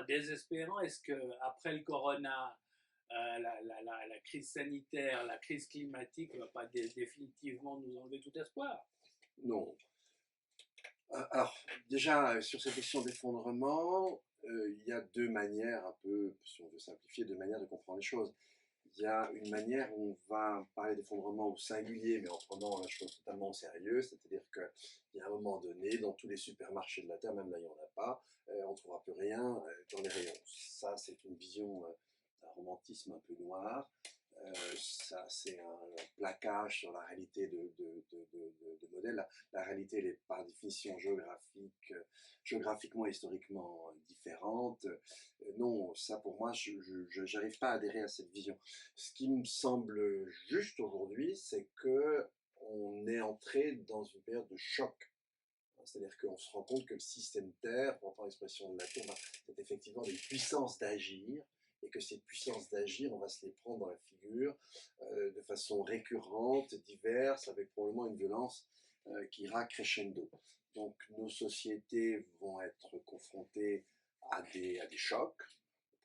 A: désespérant? Est-ce que après le corona, la crise sanitaire, la crise climatique ne va pas définitivement nous enlever tout espoir?
C: Non. Alors, déjà, sur cette question d'effondrement, il y a deux manières, un peu, si on veut simplifier, deux manières de comprendre les choses. Il y a une manière où on va parler d'effondrement au singulier, mais en prenant la chose totalement au sérieux, c'est-à-dire qu'il y a un moment donné, dans tous les supermarchés de la Terre, même là il n'y en a pas, on ne trouvera plus rien dans les rayons. Ça, c'est une vision d'un romantisme un peu noir. Ça, c'est un plaquage sur la réalité de modèles. La réalité, elle est par définition géographiquement et historiquement différente. Non, ça pour moi, je n'arrive pas à adhérer à cette vision. Ce qui me semble juste aujourd'hui, c'est que on est entré dans une période de choc. C'est-à-dire qu'on se rend compte que le système Terre, pour reprendre l'expression de Latour, c'est effectivement des puissances d'agir, et que ces puissances d'agir, on va se les prendre dans la figure de façon récurrente, diverse, avec probablement une violence qui ira crescendo. Donc nos sociétés vont être confrontées à des chocs,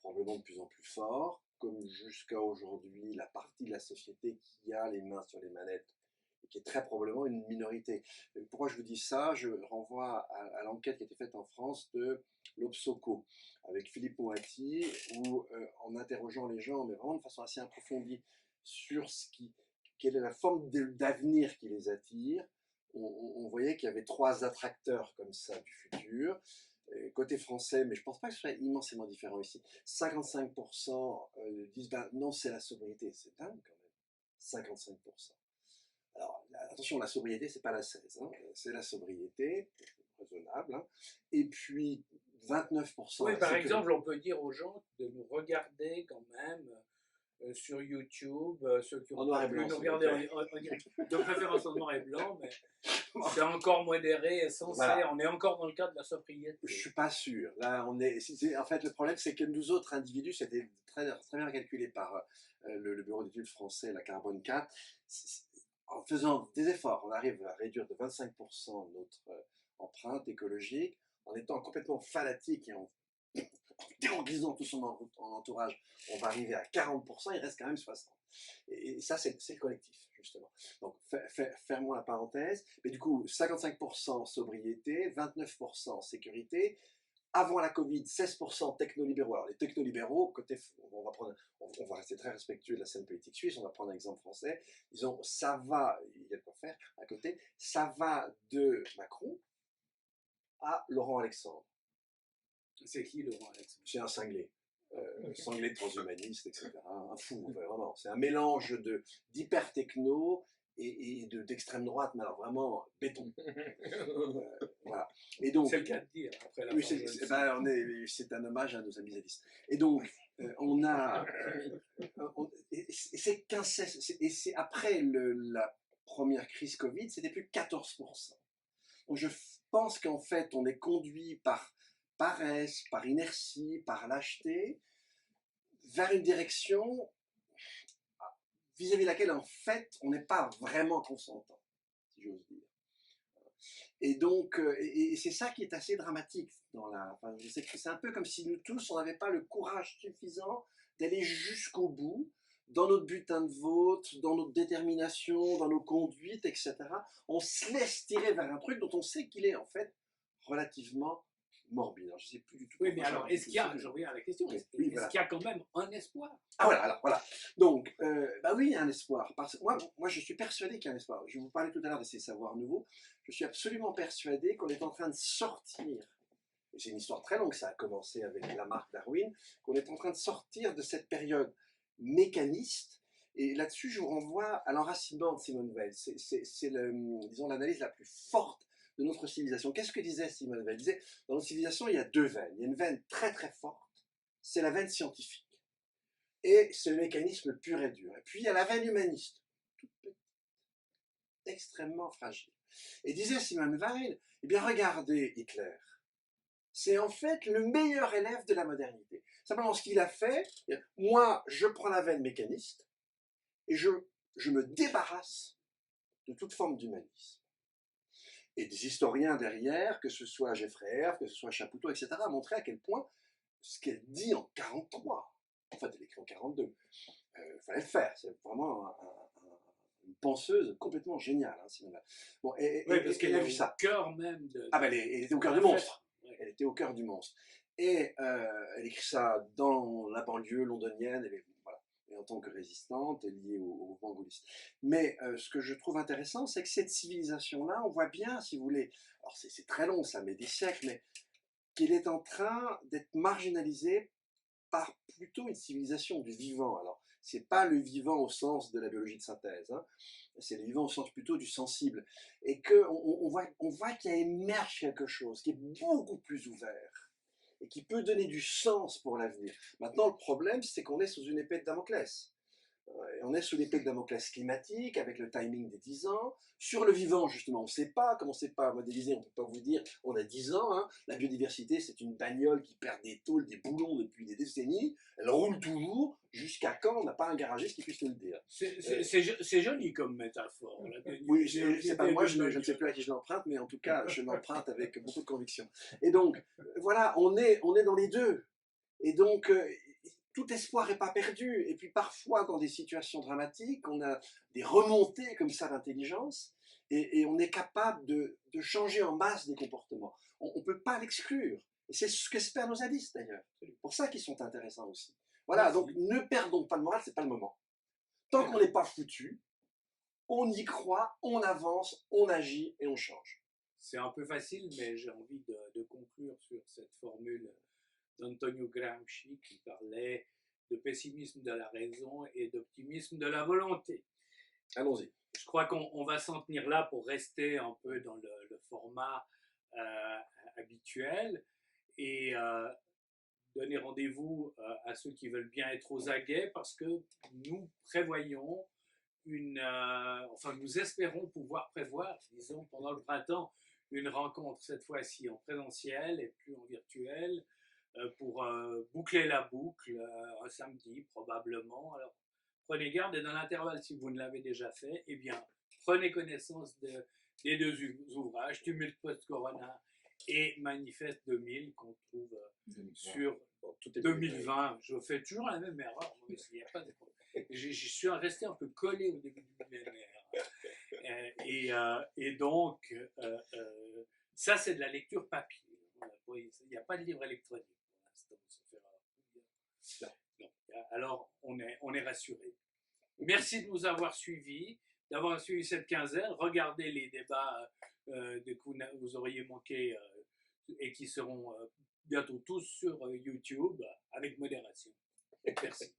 C: probablement de plus en plus forts, comme jusqu'à aujourd'hui la partie de la société qui a les mains sur les manettes, et qui est très probablement une minorité. Et pourquoi je vous dis ça? Je renvoie à l'enquête qui a été faite en France de l'Obsoco, avec Philippe Moati, où en interrogeant les gens, mais vraiment de façon assez approfondie, sur quelle est la forme d'avenir qui les attire, on voyait qu'il y avait trois attracteurs comme ça du futur. Côté français, mais je ne pense pas que ce soit immensément différent ici, 55% disent ben, non, c'est la sobriété. C'est dingue quand même, 55%. Alors, attention, la sobriété, c'est pas la 16, hein, c'est la sobriété, raisonnable. Hein. Et puis, 29%.
A: Oui, par exemple, on peut dire aux gens de nous regarder quand même sur YouTube, ceux qui ont pas pu nous regarder en direct, de préférence en noir et blanc, mais c'est encore modéré et sensé, voilà. On est encore dans le cadre de la sobriété.
C: Je suis pas sûr. Là, en fait, le problème, c'est que nous autres individus, c'était très bien calculé par le bureau d'études français, la Carbone 4, en faisant des efforts, on arrive à réduire de 25% notre empreinte écologique, en étant complètement fanatique et en déorganisant tout son entourage, on va arriver à 40%, il reste quand même 60%. Et ça, c'est le collectif, justement. Donc, fermons la parenthèse. Mais du coup, 55% sobriété, 29% sécurité. Avant la Covid, 16% technolibéraux. Alors, les technolibéraux, on va rester très respectueux de la scène politique suisse, on va prendre un exemple français. Disons, ça va, il y a de quoi faire à côté, ça va de Macron à Laurent Alexandre.
A: C'est qui Laurent Alexandre?
C: C'est un cinglé. Cinglé transhumaniste, etc. Un fou, vraiment. C'est un mélange d'hyper-techno et d'extrême droite, mais alors vraiment béton. Voilà. Et donc,
A: c'est le cas de dire, après la
C: oui, c'est un hommage à nos amis zadistes. Et donc, on a... c'est après la première crise Covid, c'était plus 14%. Donc je pense qu'en fait, on est conduit par paresse, par inertie, par lâcheté, vers une direction vis-à-vis de laquelle, en fait, on n'est pas vraiment consentant, si j'ose dire. Et donc, et c'est ça qui est assez dramatique je sais que c'est un peu comme si nous tous, on n'avait pas le courage suffisant d'aller jusqu'au bout, dans notre butin de vote, dans notre détermination, dans nos conduites, etc. On se laisse tirer vers un truc dont on sait qu'il est, en fait, relativement morbide. Alors, je ne sais plus du tout.
A: Oui, mais alors, est-ce qu'il y a, je reviens à la question, est-ce qu'il y a quand même un espoir?
C: Ah voilà. Donc, oui, il y a un espoir. Parce que moi, je suis persuadé qu'il y a un espoir. Je vous parlais tout à l'heure de ces savoirs nouveaux. Je suis absolument persuadé qu'on est en train de sortir, et c'est une histoire très longue, ça a commencé avec Lamarck, Darwin, qu'on est en train de sortir de cette période mécaniste. Et là-dessus, je vous renvoie à l'enracinement de Simone Weil. C'est disons, l'analyse la plus forte de notre civilisation. Qu'est-ce que disait Simone Weil? Elle disait, dans notre civilisation, il y a deux veines. Il y a une veine très très forte, c'est la veine scientifique. Et c'est le mécanisme pur et dur. Et puis il y a la veine humaniste. extrêmement fragile. Et disait Simone Weil, eh bien regardez Hitler, c'est en fait le meilleur élève de la modernité. Simplement ce qu'il a fait, moi je prends la veine mécaniste et je me débarrasse de toute forme d'humanisme. Et des historiens derrière, que ce soit Geffraer, que ce soit Chapoutot, etc., montraient à quel point ce qu'elle dit en 43, en fait elle écrit en 42, il fallait le faire, c'est vraiment une penseuse complètement géniale. Hein, bon,
A: Oui, parce qu'elle
C: a
A: est
C: vu
A: au
C: ça.
A: cœur même de...
C: Ah ben elle était au cœur du monstre. Elle était au cœur du monstre. Et elle écrit ça dans la banlieue londonienne, voilà, et en tant que résistante, liée au mouvement gaulliste. Mais ce que je trouve intéressant, c'est que cette civilisation-là, on voit bien, si vous voulez, alors c'est très long, ça met des siècles, mais qu'elle est en train d'être marginalisée par plutôt une civilisation du vivant. Alors, c'est pas le vivant au sens de la biologie de synthèse, hein, c'est le vivant au sens plutôt du sensible. Et qu'on voit qu'il émerge quelque chose qui est beaucoup plus ouvert et qui peut donner du sens pour l'avenir. Maintenant, le problème, c'est qu'on est sous une épée de Damoclès. Et on est sous l'épée de Damoclès climatique, avec le timing des 10 ans. Sur le vivant, justement, on ne sait pas, comme on ne sait pas modéliser, on ne peut pas vous dire, on a 10 ans. Hein. La biodiversité, c'est une bagnole qui perd des tôles, des boulons depuis des décennies. Elle roule toujours, jusqu'à quand on n'a pas un garagiste qui puisse nous le dire.
A: C'est joli comme métaphore.
C: Oui, c'est pas moi, je ne sais plus à qui je l'emprunte, mais en tout cas, je l'emprunte avec beaucoup de conviction. Et donc, voilà, on est dans les deux. Et donc, tout espoir n'est pas perdu. Et puis parfois, dans des situations dramatiques, on a des remontées comme ça d'intelligence et on est capable de changer en masse des comportements. On ne peut pas l'exclure. Et c'est ce qu'espèrent nos zadistes d'ailleurs. C'est pour ça qu'ils sont intéressants aussi. Voilà, donc ne perdons pas le moral, c'est pas le moment. Tant qu'on n'est pas foutu, on y croit, on avance, on agit et on change.
A: C'est un peu facile, mais j'ai envie de conclure sur cette formule d'Antonio Gramsci qui parlait de pessimisme de la raison et d'optimisme de la volonté.
C: Allons-y.
A: Je crois qu'on va s'en tenir là pour rester un peu dans le format habituel et donner rendez-vous à ceux qui veulent bien être aux aguets parce que nous prévoyons nous espérons pouvoir prévoir, disons, pendant le printemps, une rencontre cette fois-ci en présentiel et plus en virtuel pour boucler la boucle un samedi probablement. Alors prenez garde et dans l'intervalle, si vous ne l'avez déjà fait, eh bien prenez connaissance des deux ouvrages, Tumulte post-corona et Manifeste 2000 qu'on trouve sur 2020. Je fais toujours la même erreur. Il y a pas de... Je suis resté un peu collé au début du millénaire. Et donc, ça c'est de la lecture papier. Il n'y a pas de livre électronique pour l'instant. Non. Alors, on est rassuré. Merci de nous avoir suivis, d'avoir suivi cette quinzaine. Regardez les débats que vous auriez manqué et qui seront bientôt tous sur YouTube avec modération. Merci.